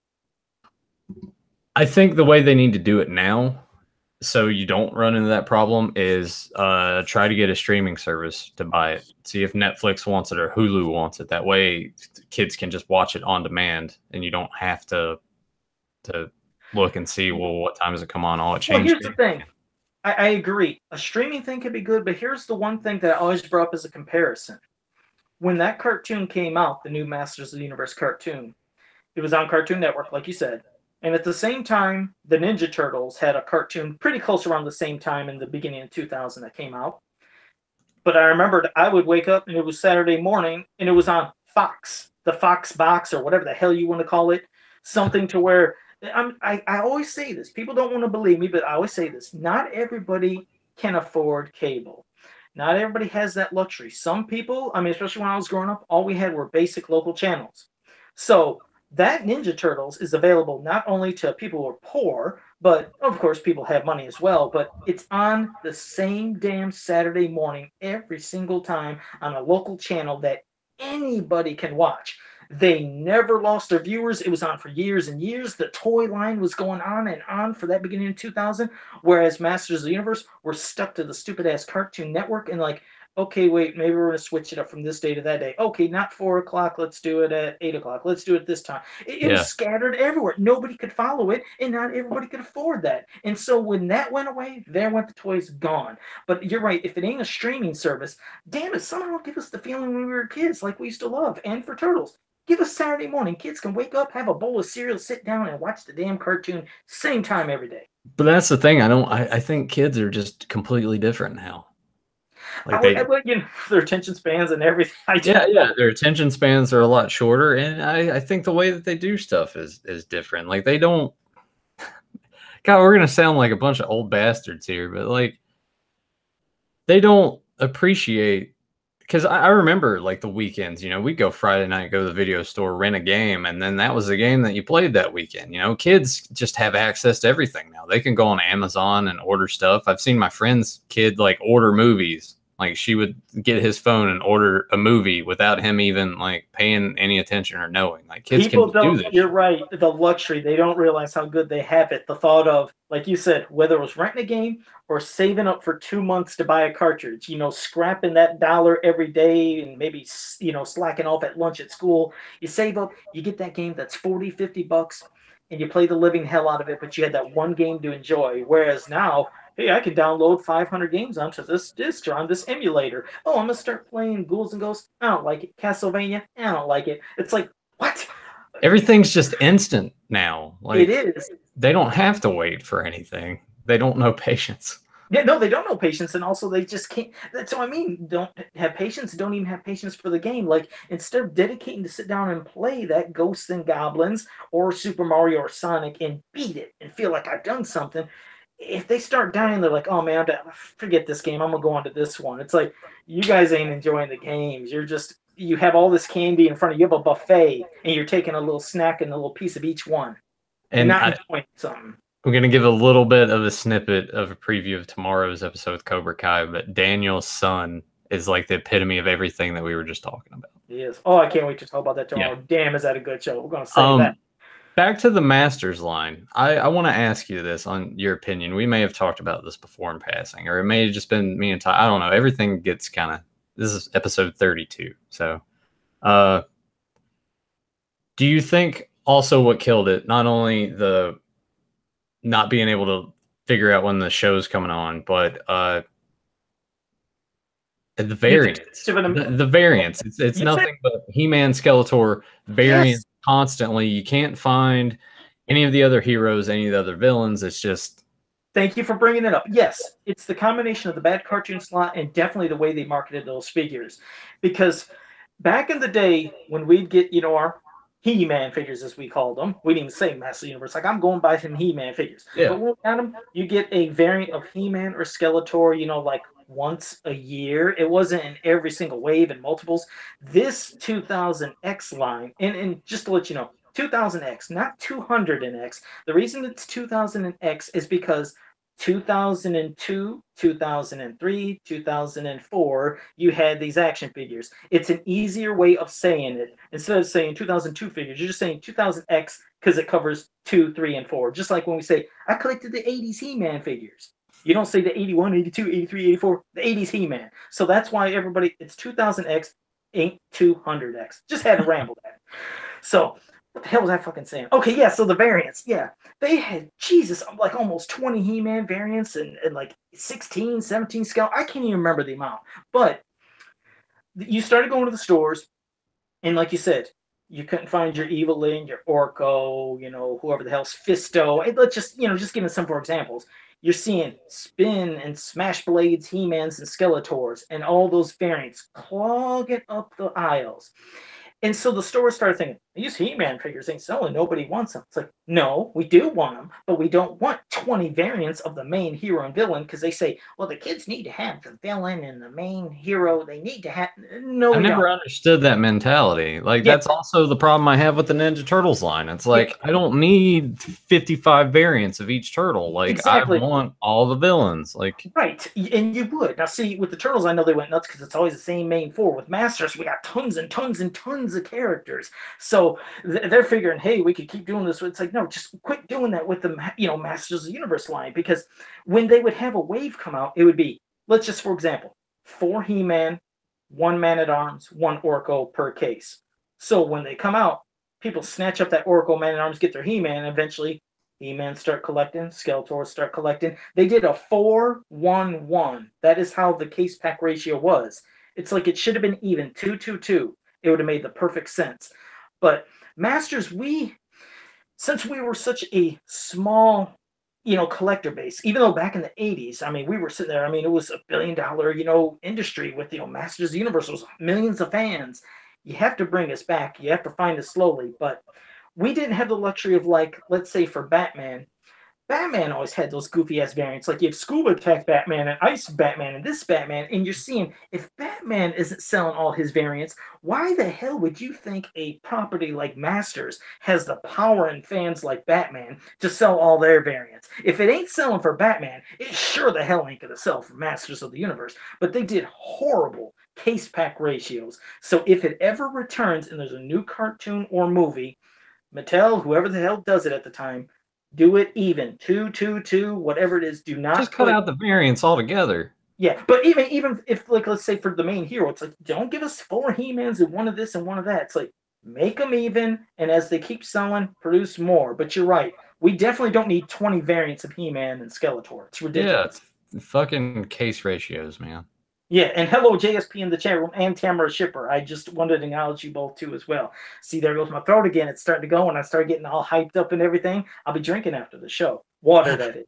I think the way they need to do it now, so you don't run into that problem, is try to get a streaming service to buy it. See if Netflix wants it or Hulu wants it. That way kids can just watch it on demand, and you don't have to look and see, well, what time does it come on? All it changed. Well, here's the thing. I agree. A streaming thing could be good, but here's the one thing that I always brought up as a comparison. When that cartoon came out, the new Masters of the Universe cartoon, it was on Cartoon Network, like you said. And at the same time, the Ninja Turtles had a cartoon pretty close around the same time in the beginning of 2000 that came out. But I remembered I would wake up, and it was Saturday morning, and it was on Fox, the Fox box, or whatever the hell you want to call it. Something to where, I always say this. People don't want to believe me, but I always say this. Not everybody can afford cable. Not everybody has that luxury. Some people, I mean, especially when I was growing up, all we had were basic local channels. So that Ninja Turtles is available not only to people who are poor, But of course, people have money as well. But it's on the same damn Saturday morning every single time on a local channel that anybody can watch. They never lost their viewers. It was on for years and years. The toy line was going on and on for that beginning of 2000, whereas Masters of the Universe were stuck to the stupid ass Cartoon Network and like, okay, wait, maybe we're going to switch it up from this day to that day. Okay, not 4 o'clock. Let's do it at 8 o'clock. Let's do it this time. It was scattered everywhere. Nobody could follow it, and not everybody could afford that. And so when that went away, there went the toys gone. But you're right. If it ain't a streaming service, damn it, somehow give us the feeling when we were kids like we used to love. And for Turtles, give us Saturday morning. Kids can wake up, have a bowl of cereal, sit down, and watch the damn cartoon same time every day. But that's the thing. I think kids are just completely different now. Like you know, their attention spans and everything. Their attention spans are a lot shorter, and I think the way that they do stuff is different. Like they don't. God, we're gonna sound like a bunch of old bastards here, but like they don't appreciate. Because I remember like the weekends, you know, we'd go Friday night, go to the video store, rent a game, and then that was the game that you played that weekend. You know, kids just have access to everything now. They can go on Amazon and order stuff. I've seen my friend's kid like order movies. Like she would get his phone and order a movie without him even like paying any attention or knowing. Like kids People can don't, do this. You're right. The luxury, they don't realize how good they have it. The thought of, like you said, whether it was renting a game or saving up for 2 months to buy a cartridge, you know, scrapping that dollar every day and maybe, you know, slacking off at lunch at school. You save up, you get that game that's $40-$50 and you play the living hell out of it, but you had that one game to enjoy. Whereas now, hey, I can download 500 games onto this disc or on this emulator. Oh, I'm going to start playing Ghouls and Ghosts. I don't like it. Castlevania. I don't like it. It's like, what? Everything's just instant now. Like it is. They don't have to wait for anything. They don't know patience. Yeah, no, they don't know patience, and also they just can't. That's what I mean. Don't have patience. Don't even have patience for the game. Like instead of dedicating to sit down and play that Ghosts and Goblins or Super Mario or Sonic and beat it and feel like I've done something, if they start dying, they're like, oh man, forget this game. I'm gonna go on to this one. It's like you guys ain't enjoying the games. You have all this candy in front of you. You have a buffet, and you're taking a little snack and a little piece of each one, and not enjoying something. I'm going to give a little bit of a snippet of a preview of tomorrow's episode with Cobra Kai, but Daniel's son is like the epitome of everything that we were just talking about. He is. Oh, I can't wait to talk about that tomorrow. Yeah. Damn, is that a good show? We're going to say that. Back to the Masters line. I want to ask you this on your opinion. We may have talked about this before in passing, or it may have just been me and Ty. I don't know. Everything gets kind of... This is episode 32. So, do you think also what killed it, not only the not being able to figure out when the show's coming on, but the variants. The variants. It's nothing but He-Man, Skeletor variants constantly. You can't find any of the other heroes, any of the other villains. It's just... Thank you for bringing it up. Yes, it's the combination of the bad cartoon slot and definitely the way they marketed those figures. Because back in the day when we'd get, you know, our He-Man figures, as we called them. We didn't even say Master Universe. Like, I'm going by some He-Man figures. Yeah. But when we got them, you get a variant of He-Man or Skeletor, you know, like once a year. It wasn't in every single wave and multiples. This 2000X line, and just to let you know, 2000X, not 200X. The reason it's 2000X is because 2002, 2003, 2004, you had these action figures. It's an easier way of saying it. Instead of saying 2002 figures, you're just saying 2000X because it covers 2, 3, and 4. Just like when we say, I collected the 80s He-Man figures. You don't say the 81, 82, 83, 84, the 80s He-Man. So that's why everybody, it's 2000X, ain't 200X. Just had to ramble that. So... what the hell was I fucking saying? Okay, yeah, so the variants, yeah. They had, Jesus, like almost 20 He-Man variants and like 16, 17 scale. I can't even remember the amount. But you started going to the stores, and like you said, you couldn't find your Evelyn, your Orko, you know, whoever the hell's Fisto. And let's just, you know, just give us some for examples. You're seeing Spin and Smash Blades, He-Mans, and Skeletors, and all those variants clogging up the aisles. And so the stores started thinking, these He-Man figures ain't selling. Nobody wants them. It's like, no, we do want them, but we don't want 20 variants of the main hero and villain because they say, well, the kids need to have the villain and the main hero. They need to have. No, I we never don't. understood that mentality. Like, Yeah, that's also the problem I have with the Ninja Turtles line. It's yeah, like, I don't need 55 variants of each turtle. Like, I exactly. want all the villains. Like, Right, and you would. Now, see, with the Turtles, I know they went nuts because it's always the same main four. With Masters, we got tons and tons and tons of characters. So they're figuring, hey, we could keep doing this. It's like, no, just quit doing that with the, Masters of the Universe line. Because when they would have a wave come out, it would be, let's just, for example, 4 He-Man, 1 Man-at-Arms, 1 Orko per case. So when they come out, people snatch up that Orko Man-at-Arms, get their He-Man, and eventually He-Man start collecting, Skeletor start collecting. They did a 4-1-1. That is how the case pack ratio was. It's like it should have been even 2-2-2. It would have made the perfect sense. But Masters, since we were such a small, collector base, even though back in the 80s, I mean, we were sitting there, I mean, it was $1 billion, industry with, Masters of the Universe, was millions of fans. You have to bring us back. You have to find us slowly. But we didn't have the luxury of, like, let's say for Batman always had those goofy ass variants. Like you have Scuba Attack Batman and Ice Batman and this Batman, and you're seeing if Batman isn't selling all his variants, why the hell would you think a property like Masters has the power and fans like Batman to sell all their variants? If it ain't selling for Batman, it sure the hell ain't gonna sell for Masters of the Universe. But they did horrible case pack ratios. So if it ever returns and there's a new cartoon or movie, Mattel, whoever the hell does it at the time, do it even 2-2-2, whatever it is. Do just not cut put, out the variants altogether. yeah. But even if, like, let's say for the main hero, it's like, don't give us 4 He-Mans and one of this and one of that. It's like, make them even, and as they keep selling, produce more. But you're right, we definitely don't need 20 variants of He-Man and Skeletor. It's Yeah, ridiculous. fucking case ratios, man. Yeah, and hello JSP in the chat room and Tamara Shipper. I just wanted to acknowledge you both too as well. See, there goes my throat again. It's starting to go, and I start getting all hyped up and everything. I'll be drinking after the show. Water, that is.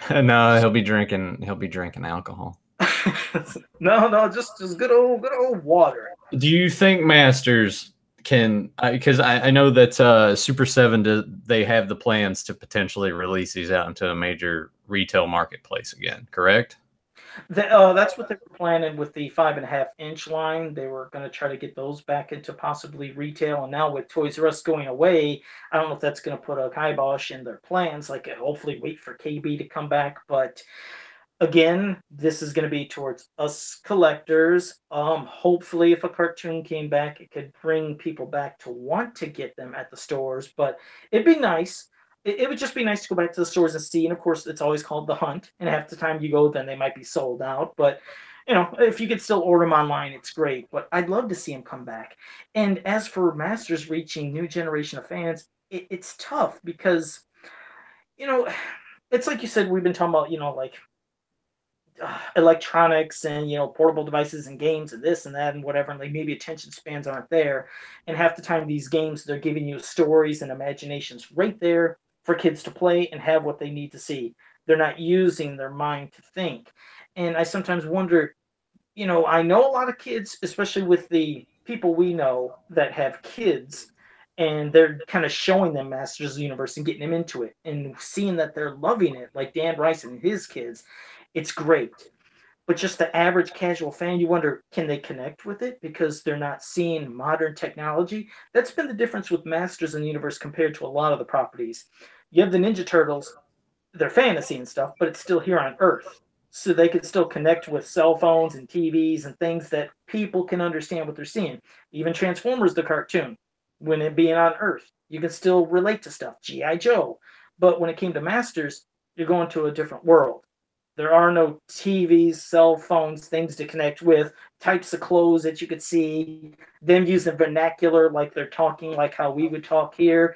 No, he'll be drinking. He'll be drinking alcohol. No, just good old water. Do you think Masters can? Because I know that Super Seven they have the plans to potentially release these out into a major retail marketplace again. Correct? That's what they were planning with the 5.5 inch line. They were going to try to get those back into possibly retail. And now with Toys R Us going away, I don't know if that's going to put a kibosh in their plans. Like, hopefully, wait for KB to come back. But again, this is going to be towards us collectors. Hopefully, if a cartoon came back, it could bring people back to want to get them at the stores. But it'd be nice. It would just be nice to go back to the stores and see. And of course, it's always called the hunt. And half the time you go, then they might be sold out. But if you could still order them online, it's great. But I'd love to see them come back. And as for Masters reaching new generation of fans, it's tough because you know it's like you said. We've been talking about like electronics and portable devices and games and this and that and whatever, and like maybe attention spans aren't there, and half the time these games, they're giving you stories and imaginations right there for kids to play and have what they need to see. They're not using their mind to think. And I sometimes wonder, I know a lot of kids, especially with the people we know that have kids, and they're kind of showing them Masters of the Universe and getting them into it and seeing that they're loving it, like Dan Bryce and his kids. It's great. But just the average casual fan, you wonder, can they connect with it because they're not seeing modern technology? That's been the difference with Masters in the Universe compared to a lot of the properties. You have the Ninja Turtles, they're fantasy and stuff, but it's still here on Earth. So they can still connect with cell phones and TVs and things that people can understand what they're seeing. Even Transformers, the cartoon, when it being on Earth, you can still relate to stuff. G.I. Joe. But when it came to Masters, you're going to a different world. There are no TVs, cell phones, things to connect with, types of clothes that you could see, them using vernacular like they're talking like how we would talk here.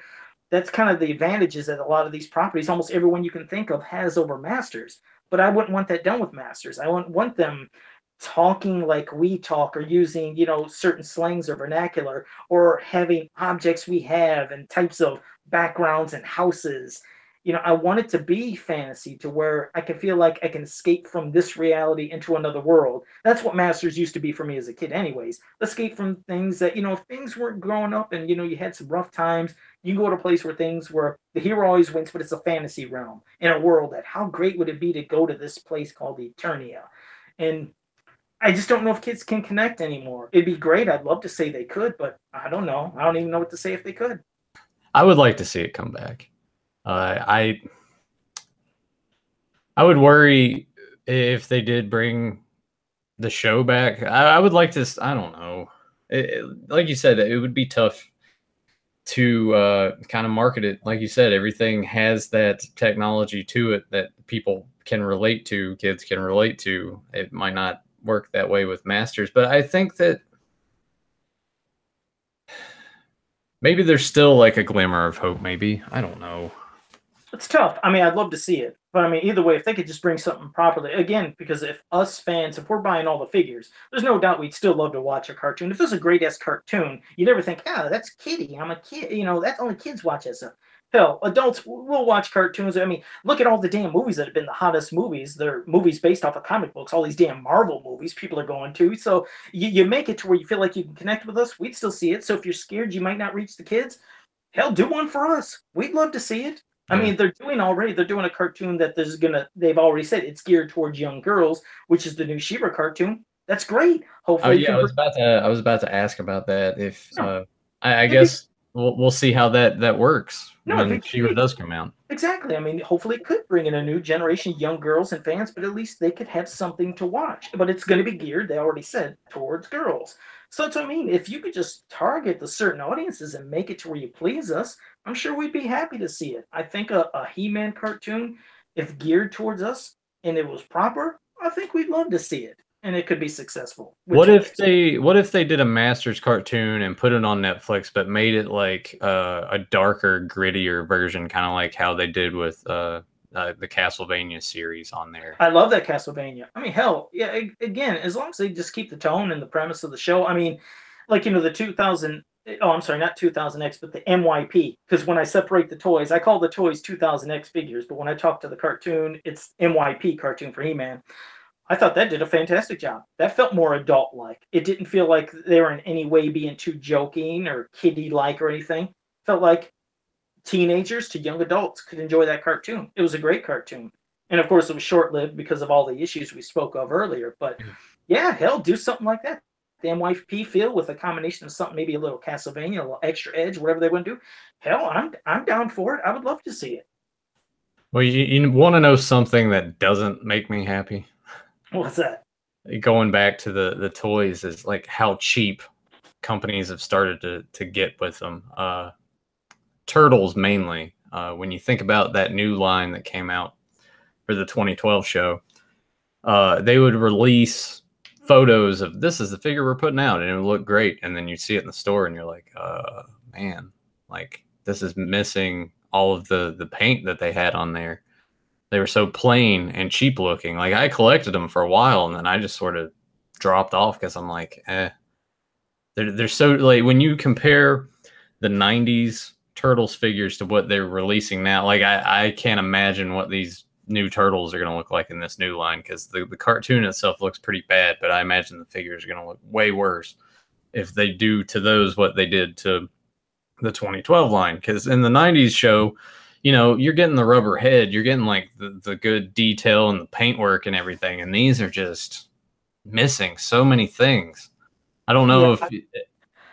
That's kind of the advantages that a lot of these properties, almost everyone you can think of, has over Masters. But I wouldn't want that done with Masters. I wouldn't want them talking like we talk or using, certain slangs or vernacular or having objects we have and types of backgrounds and houses. I want it to be fantasy to where I can feel like I can escape from this reality into another world. That's what Masters used to be for me as a kid, anyways. Escape from things that, if things weren't growing up and, you had some rough times, you can go to a place where the hero always wins, but it's a fantasy realm in a world that how great would it be to go to this place called Eternia? And I just don't know if kids can connect anymore. It'd be great. I'd love to say they could, but I don't know. I don't even know what to say if they could. I would like to see it come back. I would worry if they did bring the show back. I would like to. I don't know. Like you said, it would be tough to kind of market it. Like you said, everything has that technology to it that people can relate to, kids can relate to. It might not work that way with Masters, but I think that maybe there's still like a glimmer of hope. Maybe, I don't know. It's tough. I mean, I'd love to see it, but I mean, either way, if they could just bring something properly, again, because if us fans, if we're buying all the figures, there's no doubt we'd still love to watch a cartoon. If there's a great ass cartoon, you never think, that's kiddie. I'm a kid. That's only kids watch that stuff. Hell, adults will watch cartoons. I mean, look at all the damn movies that have been the hottest movies. They're movies based off of comic books. All these damn Marvel movies people are going to. So you make it to where you feel like you can connect with us. We'd still see it. So if you're scared you might not reach the kids, hell, do one for us. We'd love to see it. I mean, they're doing a cartoon that they've already said it's geared towards young girls, which is the new She-Ra cartoon. That's great. Hopefully, I was about to ask about that. If I guess we'll see how that works when She-Ra does come out. Exactly. I mean, hopefully it could bring in a new generation of young girls and fans, but at least they could have something to watch. But it's going to be geared, they already said, towards girls. So that's what I mean. If you could just target the certain audiences and make it to where you please us, I'm sure we'd be happy to see it. I think a He-Man cartoon, if geared towards us and it was proper, I think we'd love to see it. And it could be successful. What if they did a Masters cartoon and put it on Netflix, but made it like a darker, grittier version, kind of like how they did with the Castlevania series on there? I love that Castlevania. I mean, hell, yeah. Again, as long as they just keep the tone and the premise of the show. I mean, like the 2000. Oh, I'm sorry, not 2000X, but the MYP. Because when I separate the toys, I call the toys 2000X figures, but when I talk to the cartoon, it's MYP cartoon for He-Man. I thought that did a fantastic job. That felt more adult-like. It didn't feel like they were in any way being too joking or kiddie-like or anything. It felt like teenagers to young adults could enjoy that cartoon. It was a great cartoon. And of course, it was short-lived because of all the issues we spoke of earlier. But yeah, hell, do something like that. The MYP feel with a combination of something, maybe a little Castlevania, a little extra edge, whatever they want to do. Hell, I'm down for it. I would love to see it. Well, you want to know something that doesn't make me happy? What's that? Going back to the toys is like how cheap companies have started to get with them. Turtles mainly. When you think about that new line that came out for the 2012 show, they would release photos of this is the figure we're putting out and it would look great, and then you see it in the store and you're like, man, like this is missing all of the paint that they had on there. They were so plain and cheap looking. Like I collected them for a while and then I just sort of dropped off because I'm like, they're so like when you compare the 90s Turtles figures to what they're releasing now, like I can't imagine what these new Turtles are going to look like in this new line, because the cartoon itself looks pretty bad, but I imagine the figures are going to look way worse if they do to those what they did to the 2012 line. Because in the 90s show, you're getting the rubber head, you're getting like the good detail and the paintwork and everything, and these are just missing so many things. I don't know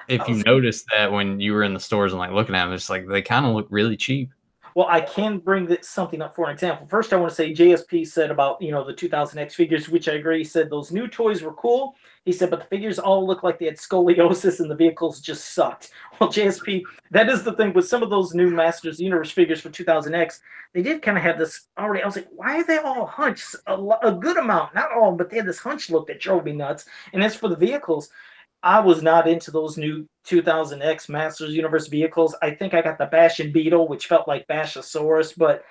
if you noticed that when you were in the stores and like looking at them, it's like they kind of look really cheap. Well, I can bring something up for an example. First, I want to say JSP said about, the 2000X figures, which I agree. He said those new toys were cool. He said, but the figures all look like they had scoliosis and the vehicles just sucked. Well, JSP, that is the thing with some of those new Masters of the Universe figures for 2000X. They did kind of have this already. I was like, why are they all hunched? A good amount, not all, but they had this hunch look that drove me nuts. And as for the vehicles, I was not into those new 2000X Masters Universe vehicles. I think I got the Bash and Beetle, which felt like Bashosaurus, but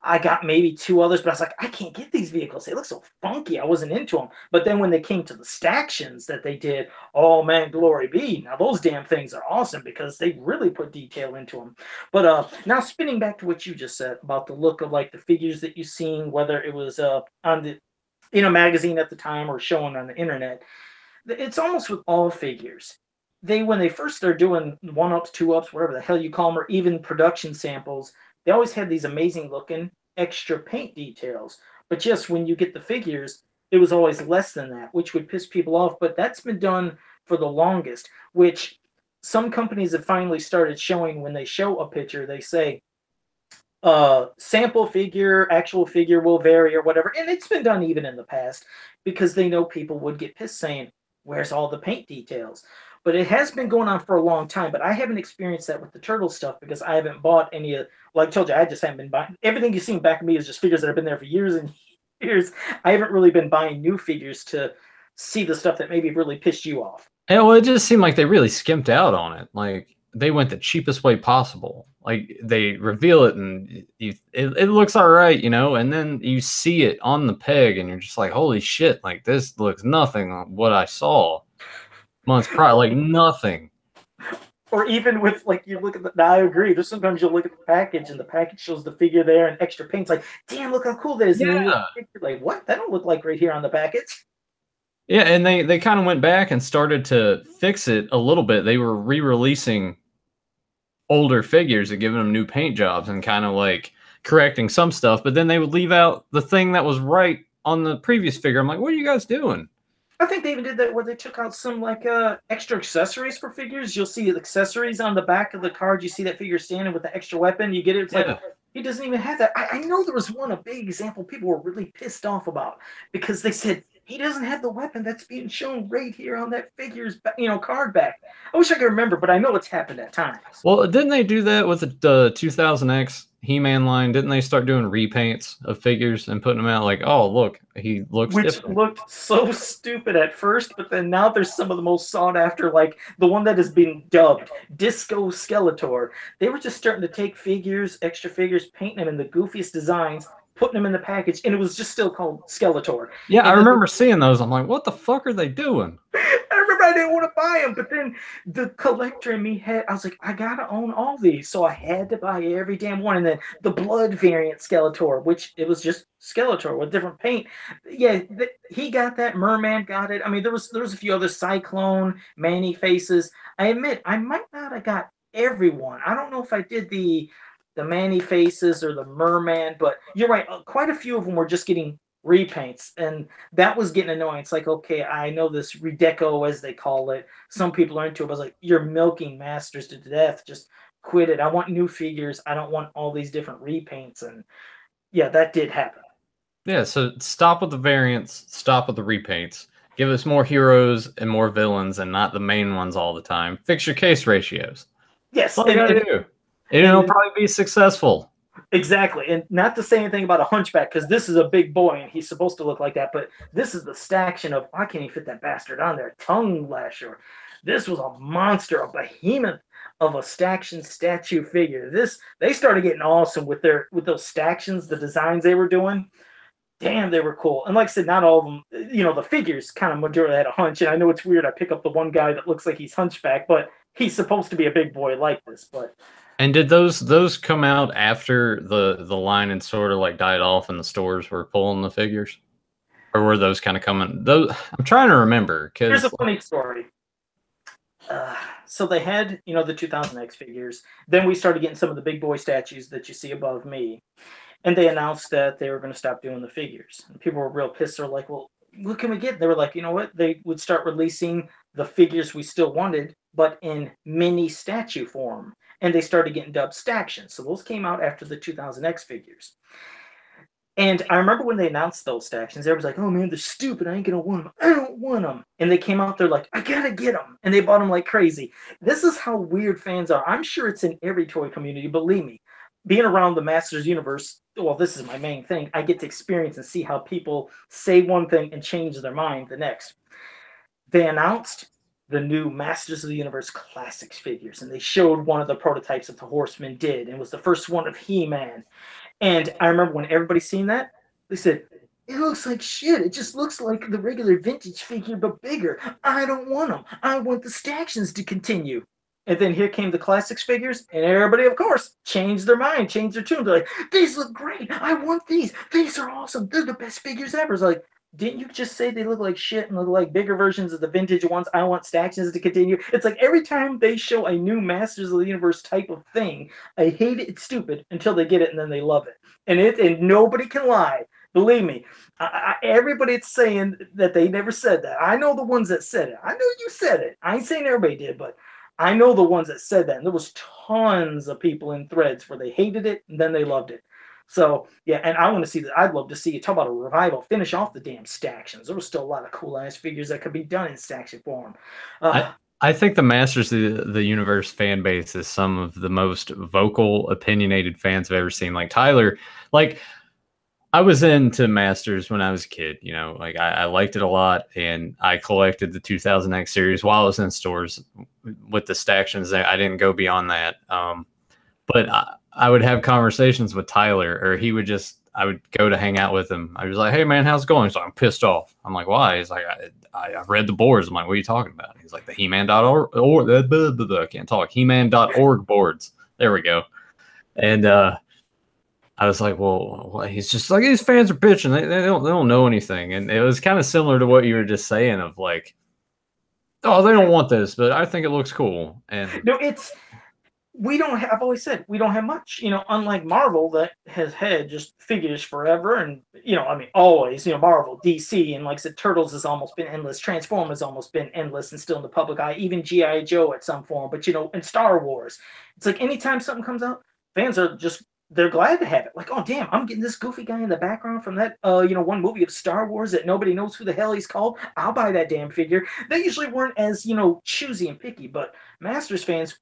I got maybe 2 others, but I was like, I can't get these vehicles. They look so funky. I wasn't into them. But then when they came to the Stactions that they did, oh man, glory be. Now those damn things are awesome because they really put detail into them. But now spinning back to what you just said about the look of like the figures that you've seen, whether it was on the in a magazine at the time or showing on the internet, it's almost with all figures. When they first started doing 1-ups, 2-ups, whatever the hell you call them, or even production samples, they always had these amazing looking extra paint details. But just when you get the figures, it was always less than that, which would piss people off. But that's been done for the longest, which some companies have finally started showing. When they show a picture, they say, sample figure, actual figure will vary or whatever. And it's been done even in the past because they know people would get pissed saying, where's all the paint details? But it has been going on for a long time, but I haven't experienced that with the turtle stuff because I haven't bought any of, like I told you, I just haven't been buying. Everything you've seen back of me is just figures that have been there for years and years. I haven't really been buying new figures to see the stuff that maybe really pissed you off. Yeah, well, it just seemed like they really skimped out on it. Like, they went the cheapest way possible. Like, they reveal it and it looks all right, and then you see it on the peg and you're just like, holy shit, like, this looks nothing like what I saw months prior, like nothing. Or even with, like, you look at the, I agree, there's sometimes you'll look at the package and the package shows the figure there and extra paint's like, damn, look how cool that is. Yeah. And you're like, what? That don't look like right here on the package. Yeah, and they kind of went back and started to fix it a little bit. They were re-releasing older figures and giving them new paint jobs and kind of like correcting some stuff, but then they would leave out the thing that was right on the previous figure. I'm like, what are you guys doing? I think they even did that where they took out some like extra accessories for figures. You'll see accessories on the back of the card. You see that figure standing with the extra weapon. You get it. It's like, he doesn't even have that. I know there was a big example people were really pissed off about because they said, he doesn't have the weapon that's being shown right here on that figure's, card back. I wish I could remember, but I know it's happened at times. Well, didn't they do that with the 2000X He-Man line? Didn't they start doing repaints of figures and putting them out like, oh, look, he looks different. Looked so stupid at first, but then now there's some of the most sought after, like the one that has been dubbed Disco Skeletor. They were just starting to take figures, extra figures, painting them in the goofiest designs, putting them in the package, and it was just still called Skeletor. Yeah, and I remember seeing those. I'm like, what the fuck are they doing? I remember I didn't want to buy them, but then the collector in me I was like, I gotta own all these, so I had to buy every damn one. And then the blood variant Skeletor, which it was just Skeletor with different paint. Yeah, he got that. Merman got it. I mean, there was a few other Cyclone, Man-E-Faces. I admit I might not have got everyone. I don't know if I did the Man-E-Faces or the Merman, but you're right. Quite a few of them were just getting repaints, and that was getting annoying. It's like, okay, I know this redeco, as they call it. Some people are into it, but I was like, you're milking masters to death. Just quit it. I want new figures. I don't want all these different repaints. And yeah, that did happen. Yeah, so stop with the variants, stop with the repaints. Give us more heroes and more villains and not the main ones all the time. Fix your case ratios. Yes. What you do. And it'll probably be successful. Exactly. And not to say anything about a hunchback, because this is a big boy and he's supposed to look like that, but this is the staction of, I can't even fit that bastard on there. Tongue lasher. This was a monster, a behemoth of a Staction statue figure. They started getting awesome with those Stactions, the designs they were doing. Damn, they were cool. And like I said, not all of them, the figures kind of majority had a hunch. And I know it's weird. I pick up the one guy that looks like he's hunchback, but he's supposed to be a big boy like this. But and did those come out after the line had sort of like died off and the stores were pulling the figures, or were those kind of coming? Those I'm trying to remember. Here's a funny story. So they had the 2000X figures. Then we started getting some of the big boy statues that you see above me, and they announced that they were going to stop doing the figures. And people were real pissed. They're like, well, what can we get? They were like, you know what? They would start releasing the figures we still wanted, but in mini statue form. And they started getting dubbed Stactions. So those came out after the 2000X figures. And I remember when they announced those Stactions, everybody was like, oh man, they're stupid. I ain't going to want them. I don't want them. And they came out there like, I got to get them. And they bought them like crazy. This is how weird fans are. I'm sure it's in every toy community. Believe me, being around the Masters universe, well, this is my main thing. I get to experience and see how people say one thing and change their mind the next. They announced the new Masters of the Universe Classics figures, and they showed one of the prototypes that the Horsemen did, and it was the first one of He-Man. And I remember when everybody seen that, they said, it looks like shit. It just looks like the regular vintage figure, but bigger. I don't want them. I want the Stactions to continue. And then here came the classics figures, and everybody, of course, changed their mind, changed their tune. They're like, these look great. I want these. These are awesome. They're the best figures ever. It's like, didn't you just say they look like shit and look like bigger versions of the vintage ones? I want Stactions to continue. It's like every time they show a new Masters of the Universe type of thing, I hate it. It's stupid until they get it and then they love it. And nobody can lie. Believe me, everybody that's saying that they never said that. I know the ones that said it. I know you said it. I ain't saying everybody did, but I know the ones that said that. And there was tons of people in threads where they hated it and then they loved it. So yeah, and I want to see that. I'd love to see you talk about a revival. Finish off the damn Stactions. There was still a lot of cool ass figures that could be done in Staction form. I think the Masters of the Universe fan base is some of the most vocal, opinionated fans I've ever seen. Like Tyler, like I was into Masters when I was a kid. You know, like I liked it a lot, and I collected the 2000X series while I was in stores with the Stactions. I didn't go beyond that. But I would have conversations with Tyler, or I would go to hang out with him. I was like, hey, man, how's it going? So I'm pissed off. I'm like, why? He's like, I read the boards. I'm like, what are you talking about? He's like, the He-Man.org, or I can't talk, He-Man.org boards. There we go. And I was like, well, he's just like, these fans are bitching. They don't know anything. And it was kind of similar to what you were just saying of like, oh, they don't want this, but I think it looks cool. And no, we don't have, I've always said we don't have much, unlike Marvel that has had just figures forever. And, I mean, always, Marvel, DC, and like I said, Turtles has almost been endless. Transformers has almost been endless and still in the public eye, even G.I. Joe at some form. But, and Star Wars, it's like anytime something comes out, fans are just, they're glad to have it. Like, oh, damn, I'm getting this goofy guy in the background from that, one movie of Star Wars that nobody knows who the hell he's called. I'll buy that damn figure. They usually weren't as, choosy and picky, but Masters fans,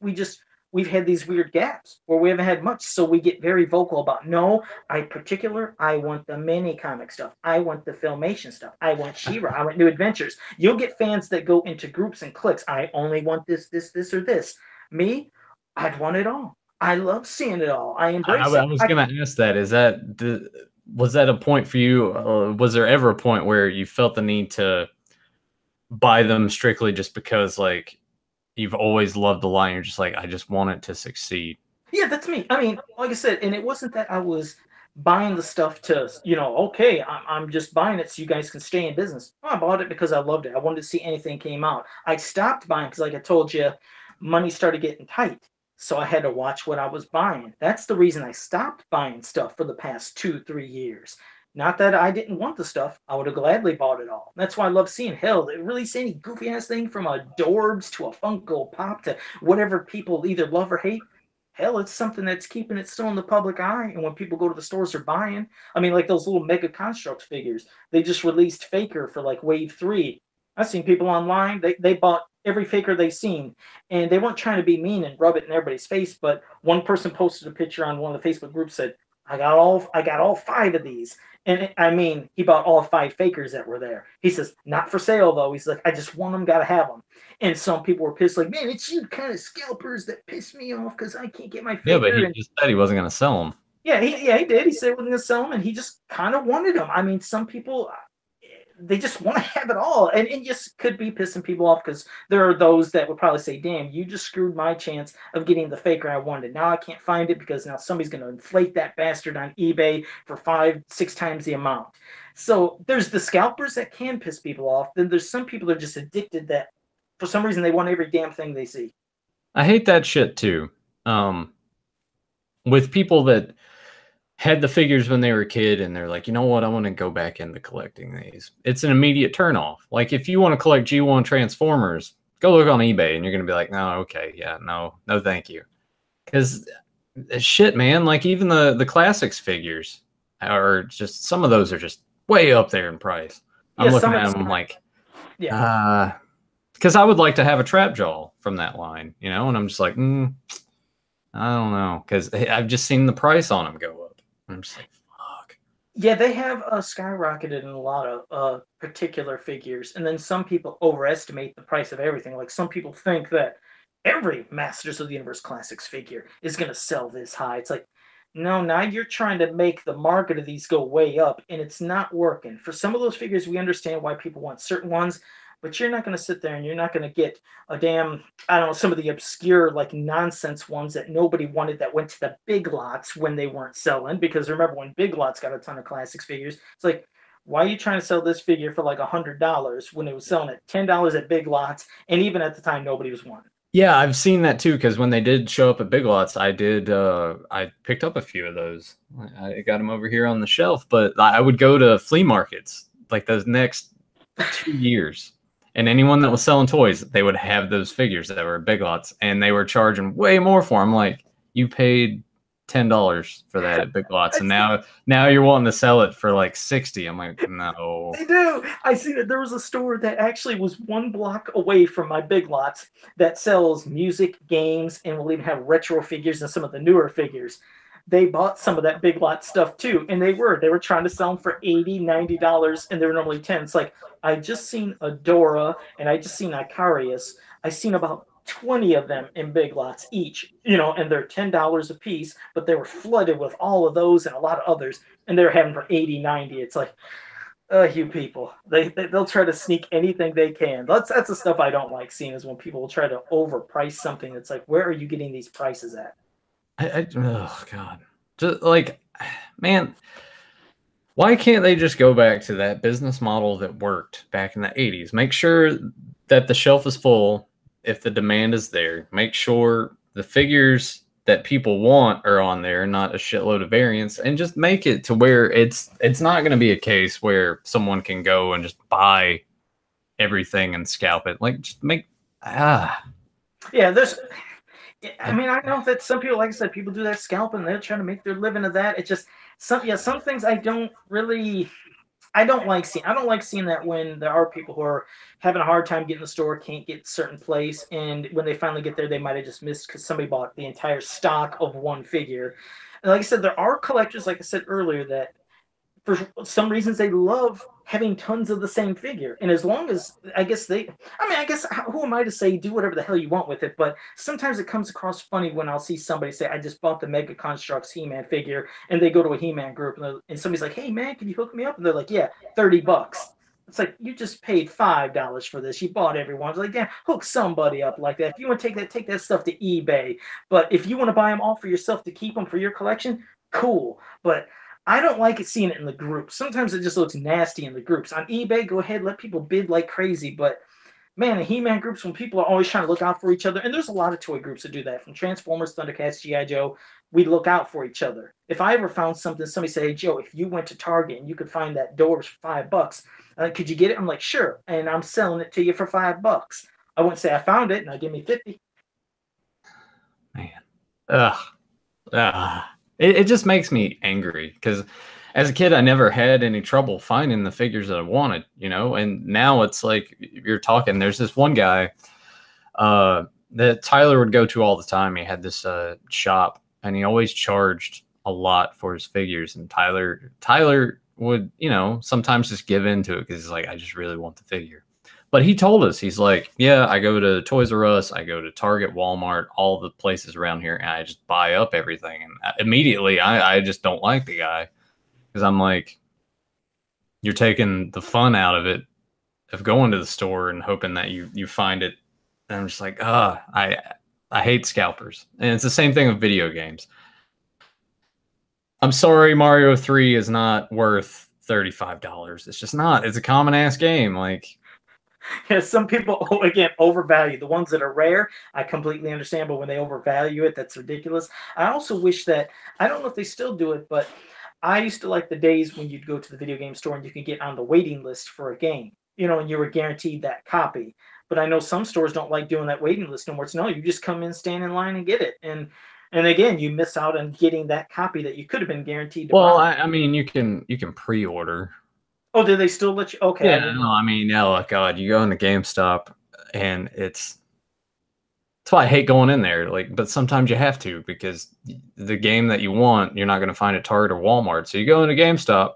we've had these weird gaps where we haven't had much. So we get very vocal about, no, I want the mini comic stuff. I want the Filmation stuff. I want She-Ra. I want New Adventures. You'll get fans that go into groups and cliques. I only want this, or this. Me, I'd want it all. I love seeing it all. I embrace it. I was going to ask that. Was that a point for you? Was there ever a point where you felt the need to buy them strictly just because, like, you've always loved the line? You're just like, I just want it to succeed. Yeah, that's me. I mean, like I said, and it wasn't that I was buying the stuff to, okay, I'm just buying it so you guys can stay in business. I bought it because I loved it. I wanted to see anything came out. I stopped buying because, like I told you, money started getting tight. So I had to watch what I was buying. That's the reason I stopped buying stuff for the past 2-3 years. Not that I didn't want the stuff. I would have gladly bought it all. That's why I love seeing, hell, they release any goofy ass thing from a Dorbs to a Funko Pop to whatever people either love or hate. Hell, it's something that's keeping it still in the public eye. And when people go to the stores, they're buying. I mean, like those little Mega Construct figures. They just released Faker for like Wave 3. I've seen people online, they bought every Faker they seen, and they weren't trying to be mean and rub it in everybody's face, but one person posted a picture on one of the Facebook groups, said, I got all 5 of these. And I mean, he bought all 5 Fakers that were there. He says, not for sale though. He's like, I just want them, gotta have them. And some people were pissed, like, man, it's you kind of scalpers that piss me off because I can't get my Faker. Yeah, but he just said he wasn't going to sell them. Yeah, he did. He said he wasn't going to sell them, and he just kind of wanted them. I mean, some people, they just want to have it all, and it just could be pissing people off because there are those that would probably say, damn, you just screwed my chance of getting the Faker I wanted. Now I can't find it because now somebody's going to inflate that bastard on eBay for 5-6 times the amount. So there's the scalpers that can piss people off. Then there's some people that are just addicted that for some reason they want every damn thing they see. I hate that shit too. With people that had the figures when they were a kid and they're like, you know what, I want to go back into collecting these. It's an immediate turnoff. Like if you want to collect G1 Transformers, go look on eBay and you're going to be like, no, okay, yeah, no, thank you. Because shit, man, like even the classics figures are just, some of those are just way up there in price. I'm looking at them like, yeah, because I would like to have a Trap Jaw from that line, and I'm just like, I don't know, because I've just seen the price on them go up. I'm just like, fuck. Yeah, they have skyrocketed in a lot of particular figures, and then some people overestimate the price of everything. Like some people think that every Masters of the Universe Classics figure is going to sell this high. It's like, No, now you're trying to make the market of these go way up, and it's not working. For some of those figures, we understand why people want certain ones, but you're not going to sit there and you're not going to get a damn, I don't know, some of the obscure, like nonsense ones that nobody wanted that went to the big lots when they weren't selling. Because remember, when Big Lots got a ton of classics figures, it's like, why are you trying to sell this figure for like $100 when it was selling at $10 at Big Lots, and even at the time nobody was wanting? Yeah, I've seen that too, because when they did show up at Big Lots, I picked up a few of those. I got them over here on the shelf, but I would go to flea markets like those next 2 years, and anyone that was selling toys, they would have those figures that were at Big Lots, and they were charging way more for them. Like, you paid $10 for that at Big Lots, and now you're wanting to sell it for like 60. I'm like, no. They do. I see that there was a store that actually was one block away from my Big Lots that sells music, games, and will even have retro figures and some of the newer figures. They bought some of that Big Lot stuff too, and they were trying to sell them for $80, $90, and they were normally 10. It's like, I just seen Adora and I just seen Icarius. I seen about 20 of them in Big Lots each, and they're $10 a piece, but they were flooded with all of those and a lot of others, and they're having for 80, 90. It's like, you people, they'll try to sneak anything they can. That's the stuff I don't like seeing, is when people will try to overprice something. It's like, where are you getting these prices at? Oh God, just like, man, why can't they just go back to that business model that worked back in the 80s? Make sure that the shelf is full if the demand is there. Make sure the figures that people want are on there, not a shitload of variants, and just make it to where it's not going to be a case where someone can go and just buy everything and scalp it. Like, just make Yeah, I mean, I know that some people, like I said, people do that scalping. They're trying to make their living of that. It's just some things I don't like seeing. I don't like seeing that when there are people who are having a hard time getting the store, can't get certain place, and when they finally get there, they might have just missed because somebody bought the entire stock of one figure. And like I said, there are collectors, like I said earlier, that for some reasons they love having tons of the same figure, and as long as, I guess who am I to say do whatever the hell you want with it? But sometimes it comes across funny when I'll see somebody say, I just bought the Mega Constructs He-Man figure, and they go to a He-Man group, and somebody's like, hey man, can you hook me up? And they're like, yeah, $30. It's like, you just paid $5 for this. You bought everyone. It's like, yeah, hook somebody up like that. If you want to take that stuff to eBay. But if you want to buy them all for yourself to keep them for your collection, cool. But I don't like seeing it in the groups. Sometimes it just looks nasty in the groups. On eBay, go ahead, let people bid like crazy. But man, in He-Man groups, when people are always trying to look out for each other, and there's a lot of toy groups that do that, from Transformers, Thundercats, G.I. Joe, we look out for each other. If I ever found something, somebody say, hey, Joe, if you went to Target and you could find that Doors for $5, could you get it? I'm like, sure. And I'm selling it to you for $5. I wouldn't say I found it and I give me 50. Man. It just makes me angry, because as a kid, I never had any trouble finding the figures that I wanted, and now it's like you're talking. There's this one guy that Tyler would go to all the time. He had this shop, and he always charged a lot for his figures. And Tyler would, sometimes just give into it because he's like, I just really want the figure. But he told us, he's like, yeah, I go to Toys R Us, I go to Target, Walmart, all the places around here, and I just buy up everything. And immediately, I just don't like the guy, because I'm like, you're taking the fun out of it, of going to the store and hoping that you find it. And I'm just like, I hate scalpers. And it's the same thing with video games. I'm sorry, Mario 3 is not worth $35. It's just not. It's a common ass game. Like, yeah, some people, again, overvalue the ones that are rare. I completely understand, but when they overvalue it, that's ridiculous. I also wish that, I don't know if they still do it, but I used to like the days when you'd go to the video game store and you could get on the waiting list for a game, and you were guaranteed that copy. But I know some stores don't like doing that waiting list no more. It's no, you just come in, stand in line, and get it. And again, you miss out on getting that copy that you could have been guaranteed to buy. I mean, you can pre-order. Oh, do they still let you? Okay. Yeah, no, I mean, no, God, you go into GameStop, and that's why I hate going in there. Like, but sometimes you have to, because the game that you want, you're not going to find at Target or Walmart. So you go into GameStop,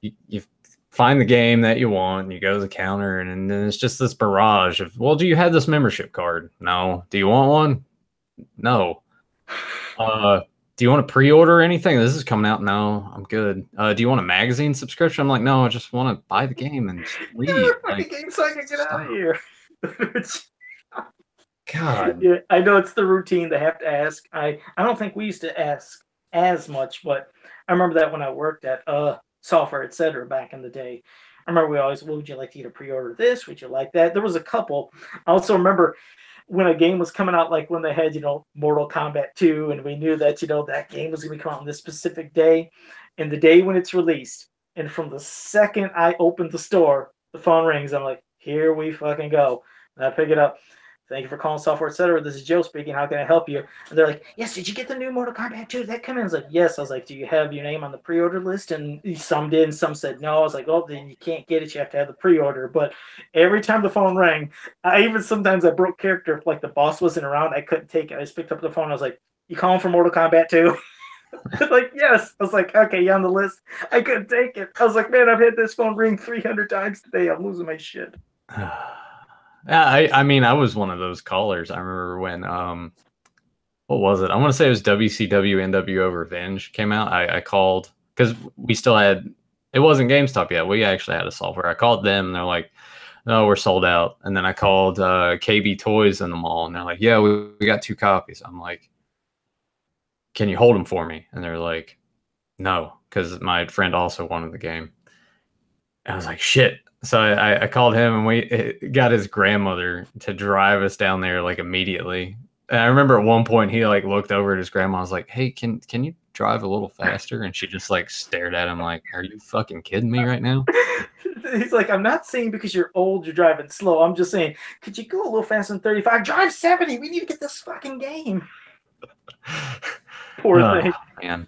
you find the game that you want, and you go to the counter, and then it's just this barrage of, well, do you have this membership card? No. Do you want one? No. do you want to pre-order anything? This is coming out. No, I'm good. Do you want a magazine subscription? I'm like, no, I just want to buy the game and just leave. Like, game so I can get out of here. God. Yeah, I know it's the routine they have to ask. I don't think we used to ask as much, but I remember that when I worked at Software Etc. back in the day. I remember we always, well, would you like to either pre-order this? Would you like that? There was a couple. I also remember when a game was coming out, like when they had, Mortal Kombat 2, and we knew that, that game was going to come out on this specific day, and the day when it's released. And from the second I opened the store, the phone rings. I'm like, here we fucking go. And I pick it up. Thank you for calling Software Etc. This is Joe speaking. How can I help you? And they're like, yes, did you get the new Mortal Kombat 2? Did that come in? I was like, yes. I was like, do you have your name on the pre-order list? And some did, and some said no. I was like, oh, then you can't get it. You have to have the pre-order. But every time the phone rang, sometimes I broke character. If, like, the boss wasn't around, I couldn't take it. I just picked up the phone. I was like, you calling for Mortal Kombat 2? Like, yes. I was like, okay, you on the list? I couldn't take it. I was like, man, I've had this phone ring 300 times today. I'm losing my shit. I mean, I was one of those callers. I remember when, what was it? I want to say it was WCW NWO Revenge came out. I called because we still had, it wasn't GameStop yet. We actually had a software. I called them and they're like, no, we're sold out. And then I called KB Toys in the mall and they're like, yeah, we got 2 copies. I'm like, can you hold them for me? And they're like, no, because my friend also wanted the game. And I was like, shit. So I called him and we got his grandmother to drive us down there like immediately. And I remember at one point he like looked over at his grandma. I was like, hey, can you drive a little faster? And she just like stared at him like, are you fucking kidding me right now? He's like, I'm not saying because you're old, you're driving slow. I'm just saying, could you go a little faster than 35? Drive 70. We need to get this fucking game. Poor thing. Man.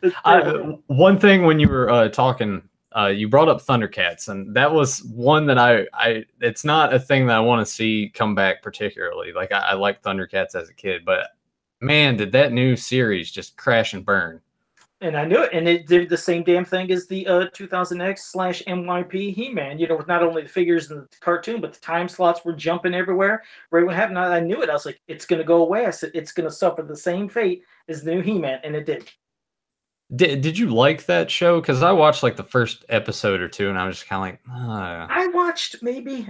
One thing when you were talking, you brought up Thundercats, and that was one that it's not a thing that I want to see come back particularly. Like I liked Thundercats as a kid, but man, did that new series just crash and burn. And I knew it, and it did the same damn thing as the 2000X/MYP He-Man, with not only the figures in the cartoon, but the time slots were jumping everywhere. Right when it happened, I knew it. I was like, it's going to go away. I said, it's going to suffer the same fate as the new He-Man, and it did. Did you like that show? Because I watched like the first episode or 2, and I was just kind of like, I watched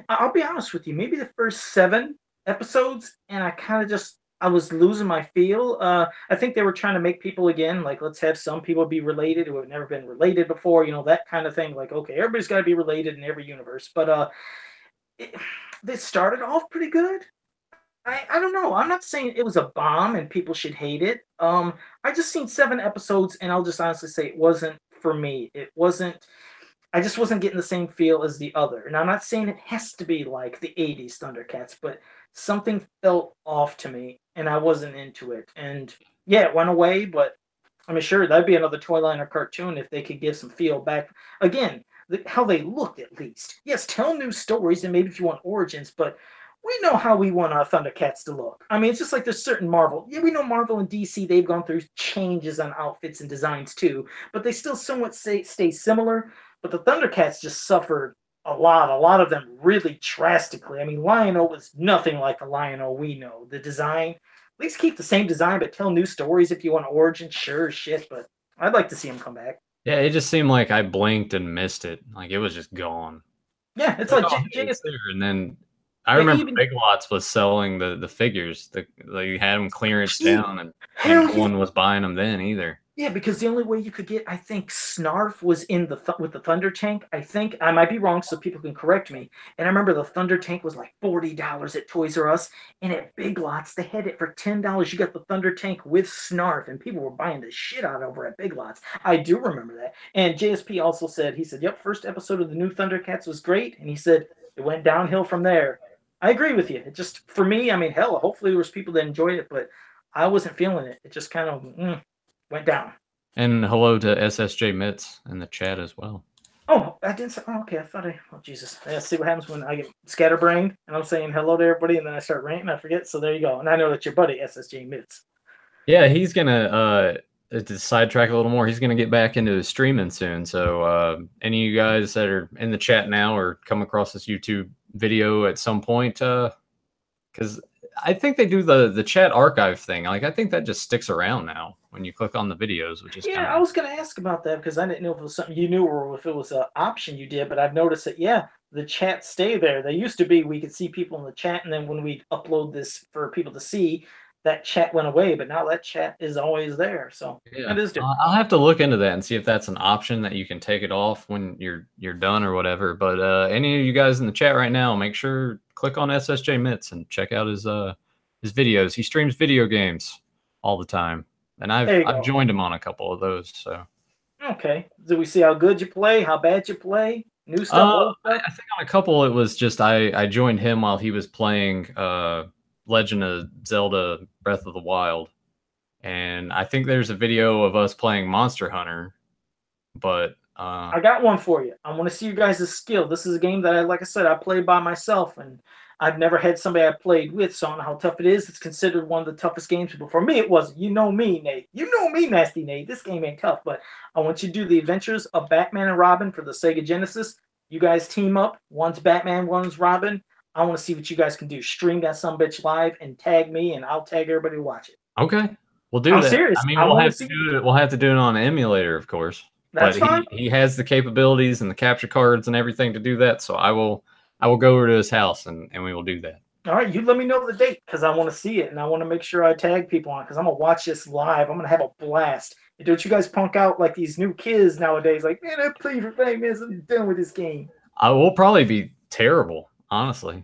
I'll be honest with you, maybe the first 7 episodes, and I kind of I was losing my feel. I think they were trying to make people again, like, let's have some people be related who have never been related before, that kind of thing. Like, okay, everybody's got to be related in every universe. But they started off pretty good. I don't know. I'm not saying it was a bomb and people should hate it. I just seen 7 episodes, and I'll just honestly say it wasn't for me. It wasn't. I just wasn't getting the same feel as the other. And I'm not saying it has to be like the 80s Thundercats, but something felt off to me, and I wasn't into it. And yeah, it went away, but I mean, sure, that'd be another Toyliner cartoon if they could give some feel back. Again, how they looked at least. Yes, tell new stories, and maybe if you want origins, but we know how we want our Thundercats to look. I mean, it's just like there's certain Marvel. Yeah, we know Marvel and DC, they've gone through changes on outfits and designs too, but they still somewhat stay similar. But the Thundercats just suffered a lot of them really drastically. I mean, Lion-O was nothing like the Lion-O we know. The design, at least keep the same design, but tell new stories if you want origin, sure, shit, but I'd like to see him come back. Yeah, it just seemed like I blinked and missed it. Like, it was just gone. Yeah, it's like and then I remember Big Lots was selling the figures. They had them clearance down, and no one was buying them then either. Yeah, because the only way you could get, I think, Snarf was in with the Thunder Tank. I think I might be wrong, so people can correct me. And I remember the Thunder Tank was like $40 at Toys R Us, and at Big Lots they had it for $10. You got the Thunder Tank with Snarf, and people were buying the shit out over at Big Lots. I do remember that. And JSP also said, yep, first episode of the new Thundercats was great, and he said it went downhill from there. I agree with you. It just, for me, I mean, hell, hopefully there was people that enjoyed it, but I wasn't feeling it. It just kind of went down. And hello to SSJ Mitz in the chat as well. Oh, I didn't say, okay, I thought oh, Jesus. I see what happens when I get scatterbrained, and I'm saying hello to everybody, and then I start ranting, I forget, so there you go. And I know that's your buddy, SSJ Mitz. Yeah, he's going to sidetrack a little more. He's going to get back into streaming soon, so any of you guys that are in the chat now or come across this YouTube video at some point, because I think they do the chat archive thing. Like, I think that just sticks around now when you click on the videos, which is Yeah, kind I of. was going to ask about that because I didn't know if it was something you knew or if it was an option you did. But I've noticed that the chats stay there. They used to be we could see people in the chat, and then when we upload this for people to see, that chat went away. But now that chat is always there. So Yeah, that is different. I'll have to look into that and see if that's an option that you can take it off when you're done or whatever. But any of you guys in the chat right now, make sure click on SSJ Mitts and check out his videos. He streams video games all the time, and I've joined him on a couple of those. So okay, do we see how good you play, how bad you play, new stuff, old stuff? I think on a couple it was just I joined him while he was playing Legend of Zelda Breath of the Wild. And I think there's a video of us playing Monster Hunter, but I got one for you. I want to see you guys' skill. This is a game that like I said, I played by myself, and I've never had somebody I played with, so I don't know how tough it is. It's considered one of the toughest games, but for me, it wasn't. You know me, Nate. You know me, Nasty Nate. This game ain't tough, but I want you to do the Adventures of Batman and Robin for the Sega Genesis. You guys team up. One's Batman, one's Robin. I want to see what you guys can do. Stream that sumbitch live and tag me, and I'll tag everybody to watch it. Okay. We'll do that. Serious. I mean, we'll have to do it. We'll have to do it on an emulator, of course. That's fine. He has the capabilities and the capture cards and everything to do that. So I will go over to his house and we will do that. All right, you let me know the date because I want to see it and I want to make sure I tag people on it because I'm gonna watch this live. I'm gonna have a blast. Don't you guys punk out like these new kids nowadays? Like, man, I played for 5 minutes. I'm done with this game. I will probably be terrible, honestly.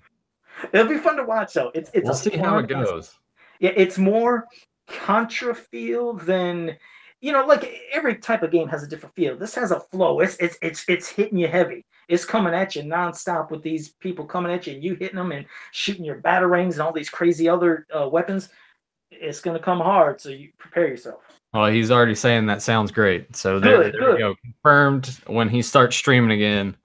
It'll be fun to watch though. We'll see how it goes. Yeah, it's more Contra feel than like every type of game has a different feel. This has a flow. It's hitting you heavy. It's coming at you nonstop with these people coming at you and you hitting them and shooting your batarangs and all these crazy other weapons. It's going to come hard, so you prepare yourself. Well, he's already saying that sounds great. So there we go. Confirmed. When he starts streaming again,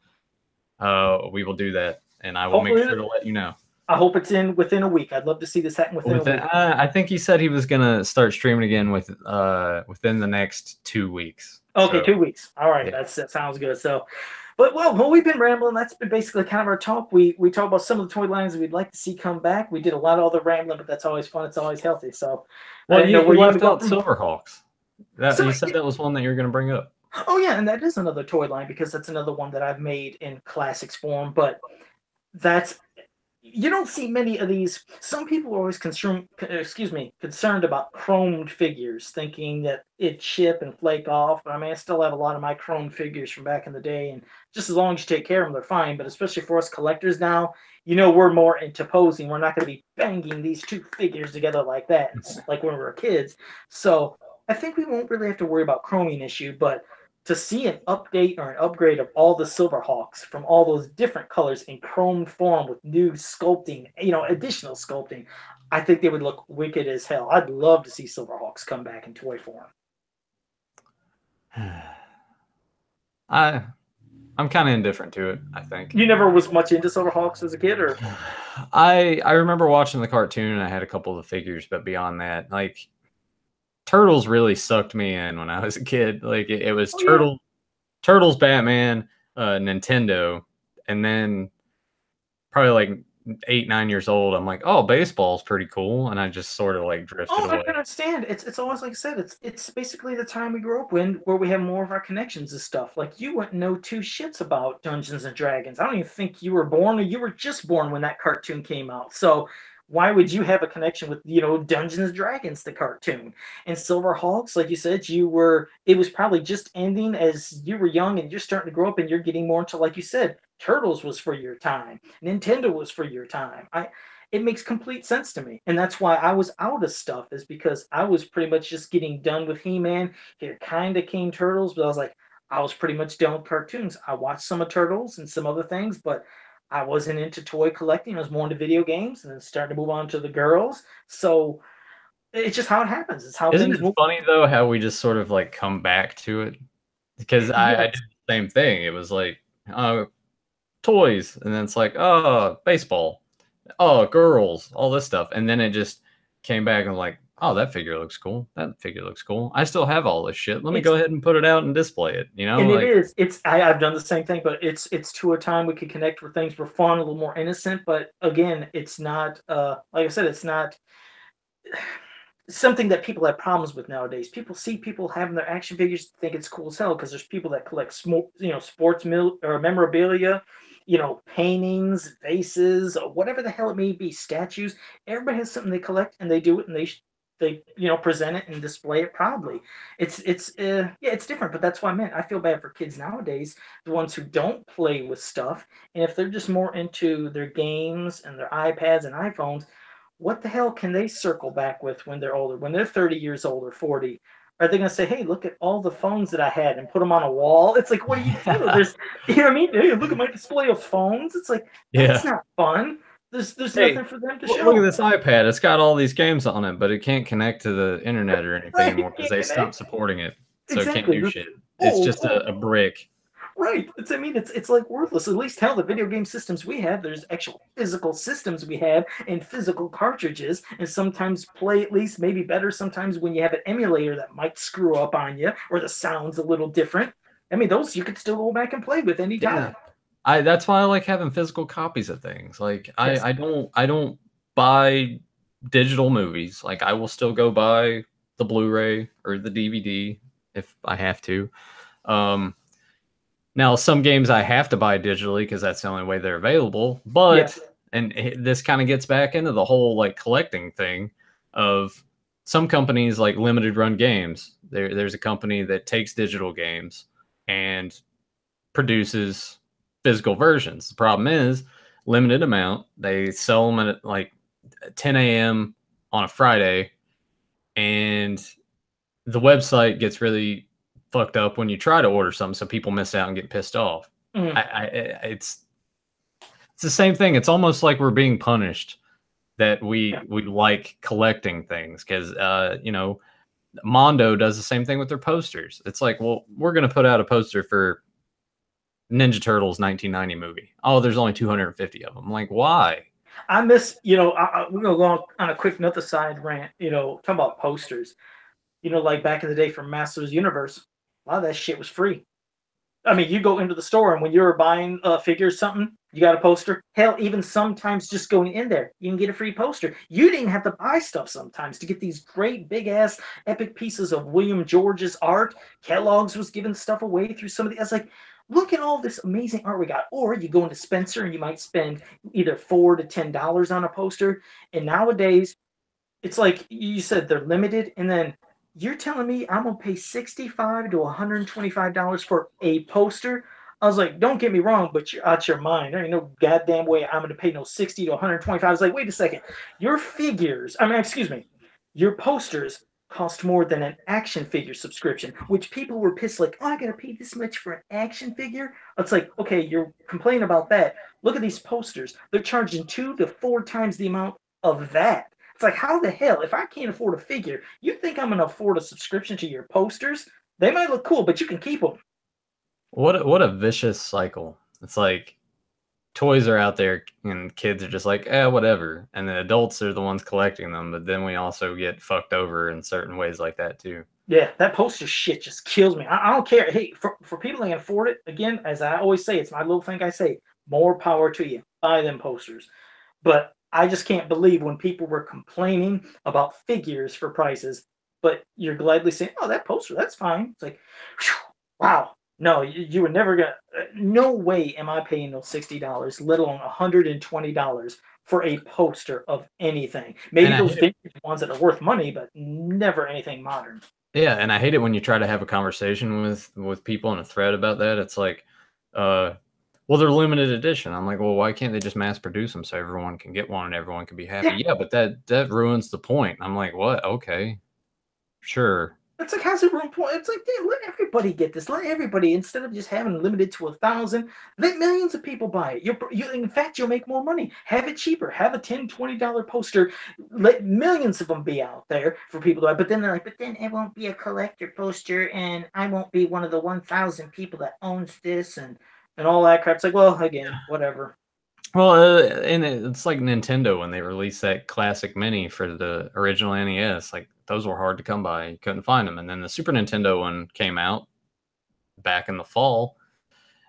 we will do that, and I will make sure to let you know. I hope it's within a week. I'd love to see this happen within a week. I think he said he was gonna start streaming again within the next 2 weeks. Okay, so, 2 weeks. All right, yeah. That sounds good. So, but well, we've been rambling. That's been basically kind of our talk. We talked about some of the toy lines we'd like to see come back. We did a lot of other rambling, but that's always fun. It's always healthy. So, well, you left out Silverhawks. You said that was one that you were going to bring up. Oh yeah, and that is another toy line because that's another one that I've made in classics form. But you don't see many of these. Some people are always concerned about chromed figures, thinking that it'd chip and flake off. But I mean, I still have a lot of my chromed figures from back in the day, and just as long as you take care of them, they're fine. But especially for us collectors now, we're more into posing. We're not going to be banging these two figures together like that, like when we were kids. So I think we won't really have to worry about chroming issue, but to see an update or an upgrade of all the Silverhawks from all those different colors in chrome form with new sculpting, additional sculpting, I think they would look wicked as hell. I'd love to see Silverhawks come back in toy form. I'm kind of indifferent to it, I think. You never was much into Silverhawks as a kid, or? I remember watching the cartoon and I had a couple of the figures, but beyond that, like, Turtles really sucked me in when I was a kid. Like it was Turtles, Batman, Nintendo, and then probably like 8, 9 years old, I'm like, oh, baseball's pretty cool, and I just sort of like drifted away. I can understand. It's always like I said. It's basically the time we grew up in where we have more of our connections and stuff. Like you wouldn't know 2 shits about Dungeons and Dragons. I don't even think you were born, or you were just born when that cartoon came out. So why would you have a connection with, Dungeons and Dragons, the cartoon? And Silverhawks, like you said, it was probably just ending as you were young and you're starting to grow up and you're getting more into, like you said, Turtles was for your time. Nintendo was for your time. It makes complete sense to me. And that's why I was out of stuff, is because I was pretty much just getting done with He-Man. Here kind of came Turtles, but I was pretty much done with cartoons. I watched some of Turtles and some other things, but I wasn't into toy collecting. I was more into video games, and then starting to move on to the girls. So it's just how it happens. It's how Isn't it funny though how we just sort of like come back to it? Because I did the same thing. It was like toys, and then it's like baseball, girls, all this stuff, and then it just came back and like, oh, that figure looks cool. That figure looks cool. I still have all this shit. Let me It's go ahead and put it out and display it. You know, and it like is. I've done the same thing, but it's to a time we could connect where things were fun, a little more innocent. But again, it's not like I said, it's not something that people have problems with nowadays. People see people having their action figures, think it's cool as hell because there's people that collect sports or memorabilia, paintings, vases, or whatever the hell it may be, statues. Everybody has something they collect and they do it and they present it and display it proudly. It's different, but that's what I meant. I feel bad for kids nowadays, the ones who don't play with stuff, and if they're just more into their games and their iPads and iPhones, what the hell can they circle back with when they're older? When they're 30 years old or 40, are they going to say, "Hey, look at all the phones that I had," and put them on a wall? It's like, what do you do? There's, what I mean? Hey, look at my display of phones. It's like, that's yeah. not fun. There's Hey, nothing for them to look at show. this iPad. It's got all these games on it, but it can't connect to the internet or anything Right? anymore because Can't they stopped connect. supporting it. So it can't Exactly. do That's shit. It's old, just old. a brick. Right. It's like worthless. At least hell, the video game systems we have, there's actual physical systems we have and physical cartridges, and sometimes play at least maybe better sometimes when you have an emulator that might screw up on you or the sound's a little different. I mean, those you could still go back and play with any Yeah. time. That's why I like having physical copies of things. Like Yes. I don't buy digital movies. Like I will still go buy the Blu-ray or the DVD if I have to. Um, Now, some games I have to buy digitally because that's the only way they're available. Yes. But this kind of gets back into the whole like collecting thing of some companies like Limited Run Games. There's a company that takes digital games and produces physical versions. The problem is limited amount. They sell them at like 10 a.m. on a Friday, and the website gets really fucked up when you try to order something, so people miss out and get pissed off. Mm. It's the same thing. It's almost like we're being punished that Yeah. we like collecting things because Mondo does the same thing with their posters. It's like, well, we're gonna put out a poster for Ninja Turtles 1990 movie. Oh, there's only 250 of them. I'm like, why? I miss, we're going to go on a quick another side rant, talking about posters. Like back in the day from Masters Universe, a lot of that shit was free. I mean, you go into the store and when you're buying a figure or something, you got a poster. Hell, even sometimes just going in there, you can get a free poster. You didn't have to buy stuff sometimes to get these great big ass epic pieces of William George's art. Kellogg's was giving stuff away through some of the. I was like, look at all this amazing art we got. Or you go into Spencer and you might spend either $4 to $10 on a poster. And nowadays, it's like you said, they're limited, and then you're telling me I'm gonna pay $65 to $125 for a poster? I was like, don't get me wrong, but you're out your mind. There ain't no goddamn way I'm gonna pay no 60 to 125. I was like, wait a second, your figures, I mean, excuse me, your posters cost more than an action figure subscription, which people were pissed like, oh, I gotta pay this much for an action figure. It's like, okay, you're complaining about that. Look at these posters. They're charging 2 to 4 times the amount of that. It's like, how the hell, if I can't afford a figure, you think I'm going to afford a subscription to your posters? They might look cool, but you can keep them. What a vicious cycle. It's like toys are out there and kids are just like, whatever. And the adults are the ones collecting them, but then we also get fucked over in certain ways like that too. Yeah, that poster shit just kills me. I don't care. Hey, for people that can afford it, again, as I always say, it's my little thing I say, more power to you. Buy them posters. But I just can't believe when people were complaining about figures for prices, but you're gladly saying, "Oh, that poster, that's fine." It's like, whew, wow, no, you were never gonna. No way am I paying those $60, let alone $120 for a poster of anything. And Maybe I those hate it. vintage ones that are worth money, but never anything modern. Yeah, and I hate it when you try to have a conversation with people in a thread about that. It's like, uh, well, they're limited edition. I'm like, well, why can't they just mass produce them so everyone can get one and everyone can be happy? Yeah, Yeah, but that ruins the point. I'm like, what? Okay, sure. it's like how's it room point? It's like, damn, let everybody get this. Let everybody, instead of just having limited to 1,000, let millions of people buy it. In fact, you'll make more money. Have it cheaper. Have a $10, $20 poster. Let millions of them be out there for people to buy. But then they're like, but then it won't be a collector poster, and I won't be one of the 1,000 people that owns this and all that crap. It's like, well, again, whatever. Well, and it's like Nintendo when they released that classic mini for the original NES. Like those were hard to come by; you couldn't find them. And then the Super Nintendo one came out back in the fall,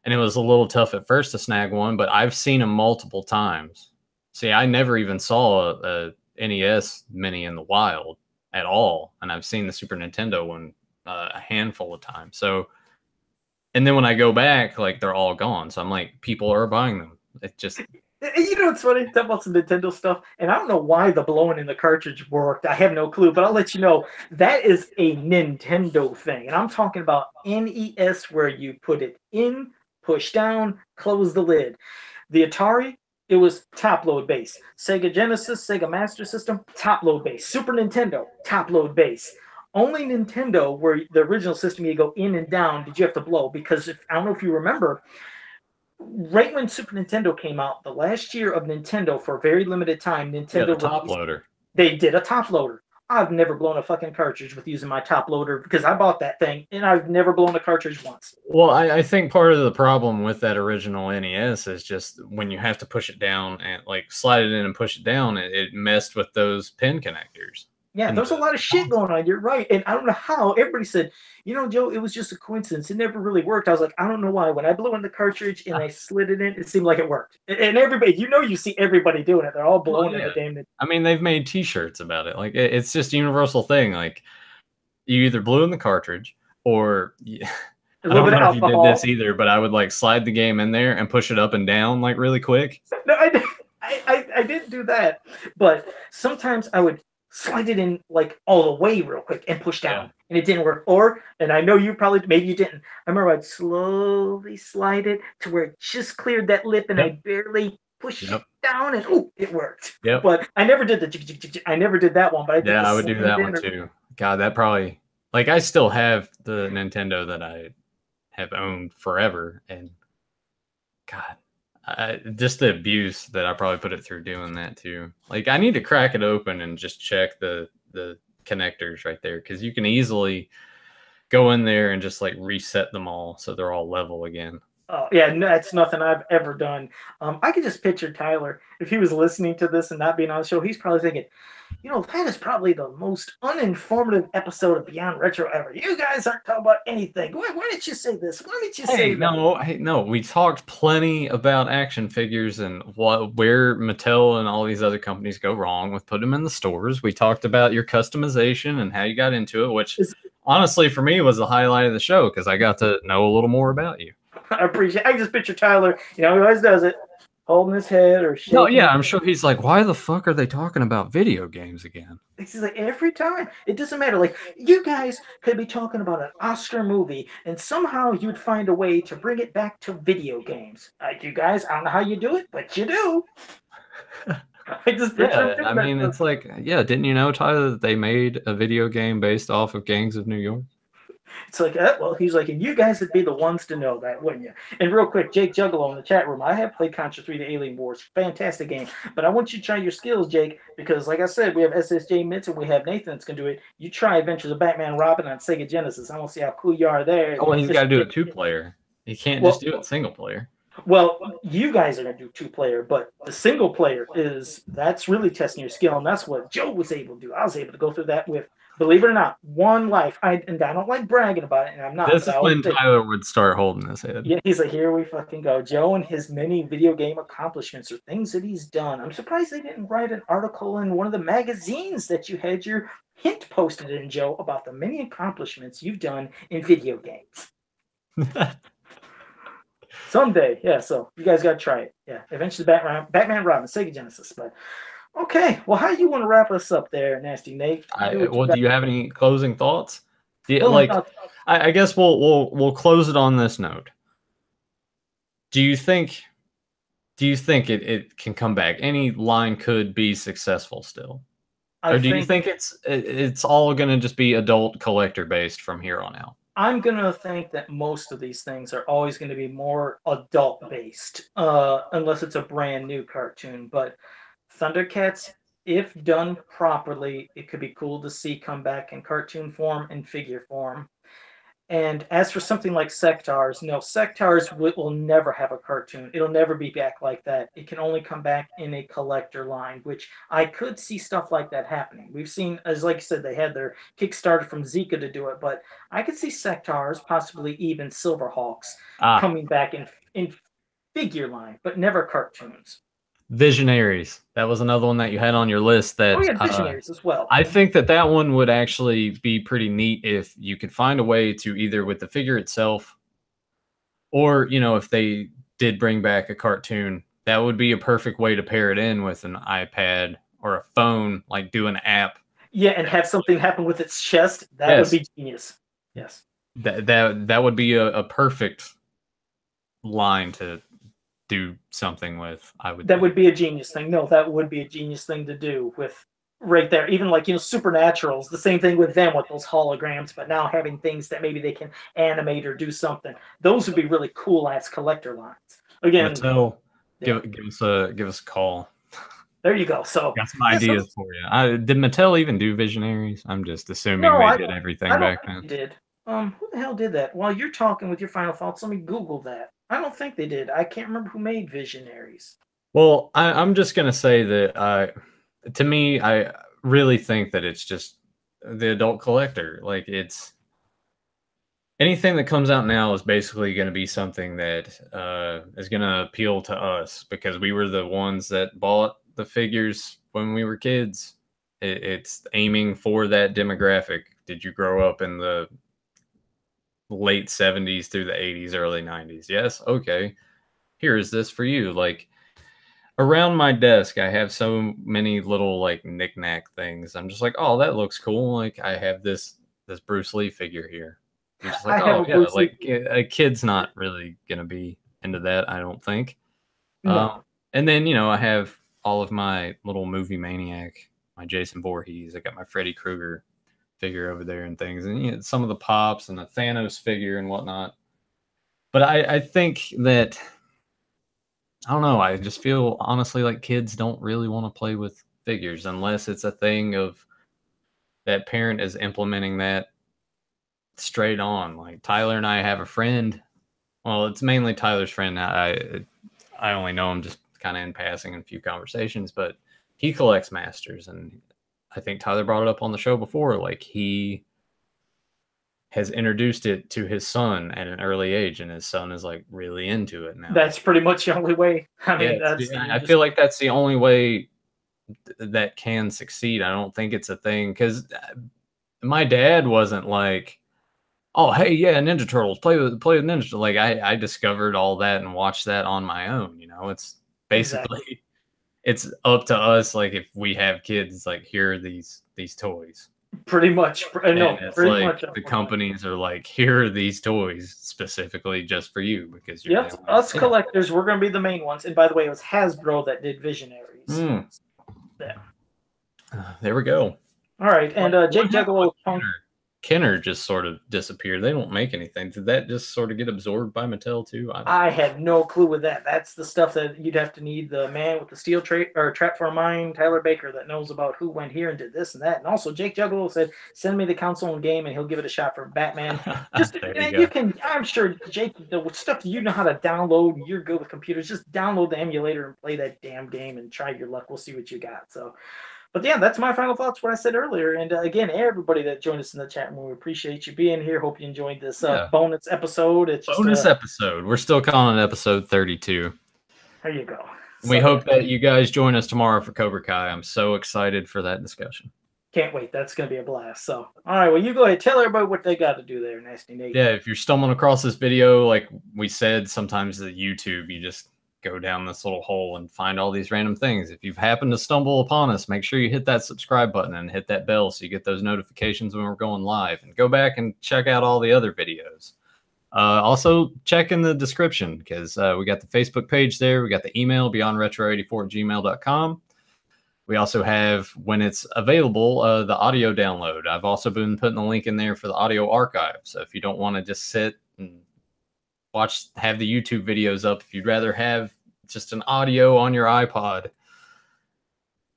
and it was a little tough at first to snag one. But I've seen them multiple times. See, I never even saw a NES mini in the wild at all, and I've seen the Super Nintendo one a handful of times. So, and then when I go back, like they're all gone. So I'm like, people are buying them. It just You know what's funny? Talk about some Nintendo stuff, and I don't know why the blowing in the cartridge worked. I have no clue, but I'll let you know that is a Nintendo thing, and I'm talking about NES where you put it in, push down, close the lid. The Atari, it was top load base. Sega Genesis, Sega Master System, top load base. Super Nintendo, top load base. Only Nintendo, where the original system you go in and down, did you have to blow because I don't know if you remember, right when Super Nintendo came out, the last year of Nintendo, for a very limited time, yeah, the Nintendo top released, loader. they did a top loader. I've never blown a fucking cartridge with using my top loader because I bought that thing and I've never blown a cartridge once. Well, I think part of the problem with that original NES is just when you have to push it down and like slide it in and push it down, it messed with those pin connectors. Yeah, And there's a lot of shit going on. You're right. And I don't know how. Everybody said, Joe, it was just a coincidence. It never really worked. I was like, I don't know why. When I blew in the cartridge and I slid it in, it seemed like it worked. And everybody, you see everybody doing it. They're all blowing in the damn. I mean, they've made T-shirts about it. Like it's just a universal thing. Like you either blew in the cartridge or I don't know if you did this either, but I would like slide the game in there and push it up and down like really quick. No, I didn't do that, but sometimes I would slide it in like all the way real quick and push down, and it didn't work. And I know you probably, maybe you didn't. I remember I'd slowly slide it to where it just cleared that lip, and I barely pushed it down, and it worked. Yep. But I never did I never did that one, but I did I would do that one too. God, that probably, like, I still have the Nintendo that I have owned forever, and God, just the abuse that I probably put it through doing that too. Like, I need to crack it open and just check the connectors right there, because you can easily go in there and just like reset them all so they're all level again. Oh, yeah, no, that's nothing I've ever done. I could just picture Tyler, if he was listening to this and not being on the show, he's probably thinking, that is probably the most uninformative episode of Beyond Retro ever. You guys aren't talking about anything. Why didn't you say this? Why didn't you say that? No, we talked plenty about action figures and where Mattel and all these other companies go wrong with putting them in the stores. We talked about your customization and how you got into it, which honestly for me was the highlight of the show because I got to know a little more about you. I appreciate it. I just picture Tyler, he always does it, holding his head or shaking. No, yeah, I'm sure he's like, why the fuck are they talking about video games again? He's like, every time. It doesn't matter. Like, you guys could be talking about an Oscar movie, and somehow you'd find a way to bring it back to video games. You guys, I don't know how you do it, but you do. I mean, it's like, didn't you know, Tyler, that they made a video game based off of Gangs of New York? It's like, well, he's like, and you guys would be the ones to know that, wouldn't you? And real quick, Jake Juggalo in the chat room, I have played Contra 3 The Alien Wars. Fantastic game. But I want you to try your skills, Jake, because like I said, we have SSJ Mitz and we have Nathan that's going to do it. You try Adventures of Batman Robin on Sega Genesis. I want to see how cool you are there. Oh, he's got to do it 2-player. He can't just do it single player. Well, you guys are going to do 2-player, but the single player that's really testing your skill, and that's what Joe was able to do. I was able to go through that with, believe it or not, one life. And I don't like bragging about it, and I'm not. This is when Tyler would start holding his head. Yeah, he's like, here we fucking go. Joe and his many video game accomplishments or things that he's done. I'm surprised they didn't write an article in one of the magazines that you had your hint posted in, Joe, about the many accomplishments you've done in video games. Someday, yeah. So you guys got to try it. Yeah, eventually Batman Robin, Sega Genesis. But okay, well, how do you want to wrap us up there, Nasty Nate? Do you have any closing thoughts? I guess we'll close it on this note. Do you think it can come back? Any line could be successful still, or do you think it's all going to just be adult collector based from here on out? I'm going to think that most of these things are always going to be more adult-based, unless it's a brand new cartoon. But Thundercats, if done properly, it could be cool to see come back in cartoon form and figure form. And as for something like Sectars, no, Sectars will never have a cartoon. It'll never be back like that. It can only come back in a collector line, which I could see stuff like that happening. We've seen, as like you said, they had their Kickstarter from Zika to do it, but I could see Sectars, possibly even Silverhawks, coming back in figure line, but never cartoons. Visionaries. That was another one that you had on your list. That Visionaries as well. I think that one would actually be pretty neat if you could find a way to either with the figure itself, or if they did bring back a cartoon, that would be a perfect way to pair it in with an iPad or a phone, like do an app. Yeah, and have something happen with its chest. That would be genius. Yes. That would be a perfect line to do something with. That would be a genius thing. No, that would be a genius thing to do with right there. Even like Supernaturals, the same thing with them with those holograms, but now having things that maybe they can animate or do something. Those would be really cool as collector lines. Again, Mattel, give us a call. There you go. So got some ideas for you. Did Mattel even do Visionaries? I'm just assuming they did everything back then. They did. Who the hell did that? While you're talking with your final thoughts, let me Google that. I don't think they did. I can't remember who made Visionaries. Well, I'm just gonna say that to me, I really think that it's just the adult collector. Like, it's anything that comes out now is basically going to be something that is going to appeal to us because we were the ones that bought the figures when we were kids. It's aiming for that demographic. Did you grow up in the late 70s through the 80s, early 90s? Yes. Okay. Here is this for you. Like, around my desk, I have so many little like knick-knack things. I'm just like, oh, that looks cool. Like, I have this Bruce Lee figure here. I'm just like, oh yeah, like a kid's not really gonna be into that, I don't think. No. And then I have all of my little movie maniac, my Jason Voorhees. I got my Freddy Krueger figure over there and things, and some of the pops and the Thanos figure and whatnot. But I think that I don't know. I just feel honestly like kids don't really want to play with figures unless it's a thing of that parent is implementing that straight on. Like, Tyler and I have a friend. Well, it's mainly Tyler's friend. I only know him just kind of in passing in a few conversations, but he collects Masters, and I think Tyler brought it up on the show before. Like, he has introduced it to his son at an early age, and his son is like really into it now. That's pretty much the only way. I mean, I feel like that's the only way that can succeed. I don't think it's a thing because my dad wasn't like, oh, hey, yeah, Ninja Turtles, play with Ninja Turtles. Like, I discovered all that and watched that on my own. It's basically it's up to us. Like, if we have kids, it's like, here are these toys. Pretty much. No, pretty like much. The companies are like, here are these toys specifically just for you because you're us collectors, we're going to be the main ones. And by the way, it was Hasbro that did Visionaries. Yeah. There we go. All right, and Jake Juggalo. Kenner just sort of disappeared. They don't make anything. Did that just sort of get absorbed by Mattel too? I have no clue with that. That's the stuff that you'd have to need the man with the steel trap for a mine, Tyler Baker, that knows about who went here and did this and that. And also, Jake Juggalo said, "Send me the console and game, and he'll give it a shot for Batman." Just you can. I'm sure, Jake, the stuff you know how to download. You're good with computers. Just download the emulator and play that damn game and try your luck. We'll see what you got. So. But yeah, that's my final thoughts. What I said earlier, and again, everybody that joined us in the chat room, we appreciate you being here. Hope you enjoyed this bonus episode. It's just, bonus episode. We're still calling it episode 32. There you go. We hope that you guys join us tomorrow for Cobra Kai. I'm so excited for that discussion. Can't wait. That's going to be a blast. So, all right. Well, you go ahead. Tell everybody what they got to do there, Nasty Nate. Yeah, if you're stumbling across this video, like we said, sometimes the YouTube, you just go down this little hole and find all these random things. If you've happened to stumble upon us, make sure you hit that subscribe button and hit that bell so you get those notifications when we're going live, and go back and check out all the other videos. Also check in the description because we got the Facebook page there. We got the email beyondretro84@gmail.com. We also have, when it's available, the audio download. I've also been putting the link in there for the audio archive. So if you don't want to just sit and have the YouTube videos up, if you'd rather have just an audio on your iPod,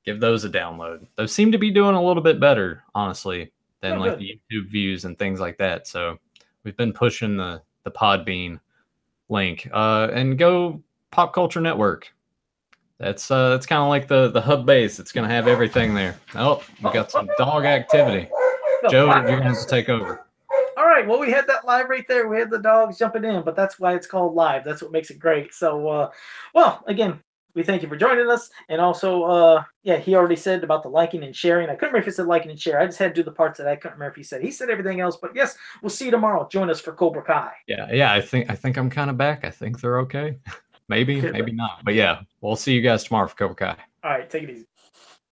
give those a download. Those seem to be doing a little bit better, honestly, than like the YouTube views and things like that. So we've been pushing the Podbean link. And go Pop Culture Network. That's kind of like the hub base. It's gonna have everything there. Oh, we got some dog activity. Joe, you're gonna have to take over. All right. Well, we had that live right there. We had the dogs jumping in, but that's why it's called live. That's what makes it great. So, well, again, we thank you for joining us. And also, yeah, he already said about the liking and sharing. I couldn't remember if he said liking and share. I just had to do the parts that I couldn't remember if he said. He said everything else. But yes, we'll see you tomorrow. Join us for Cobra Kai. Yeah. I think I'm kind of back. I think they're okay. Maybe not. But yeah, we'll see you guys tomorrow for Cobra Kai. All right. Take it easy.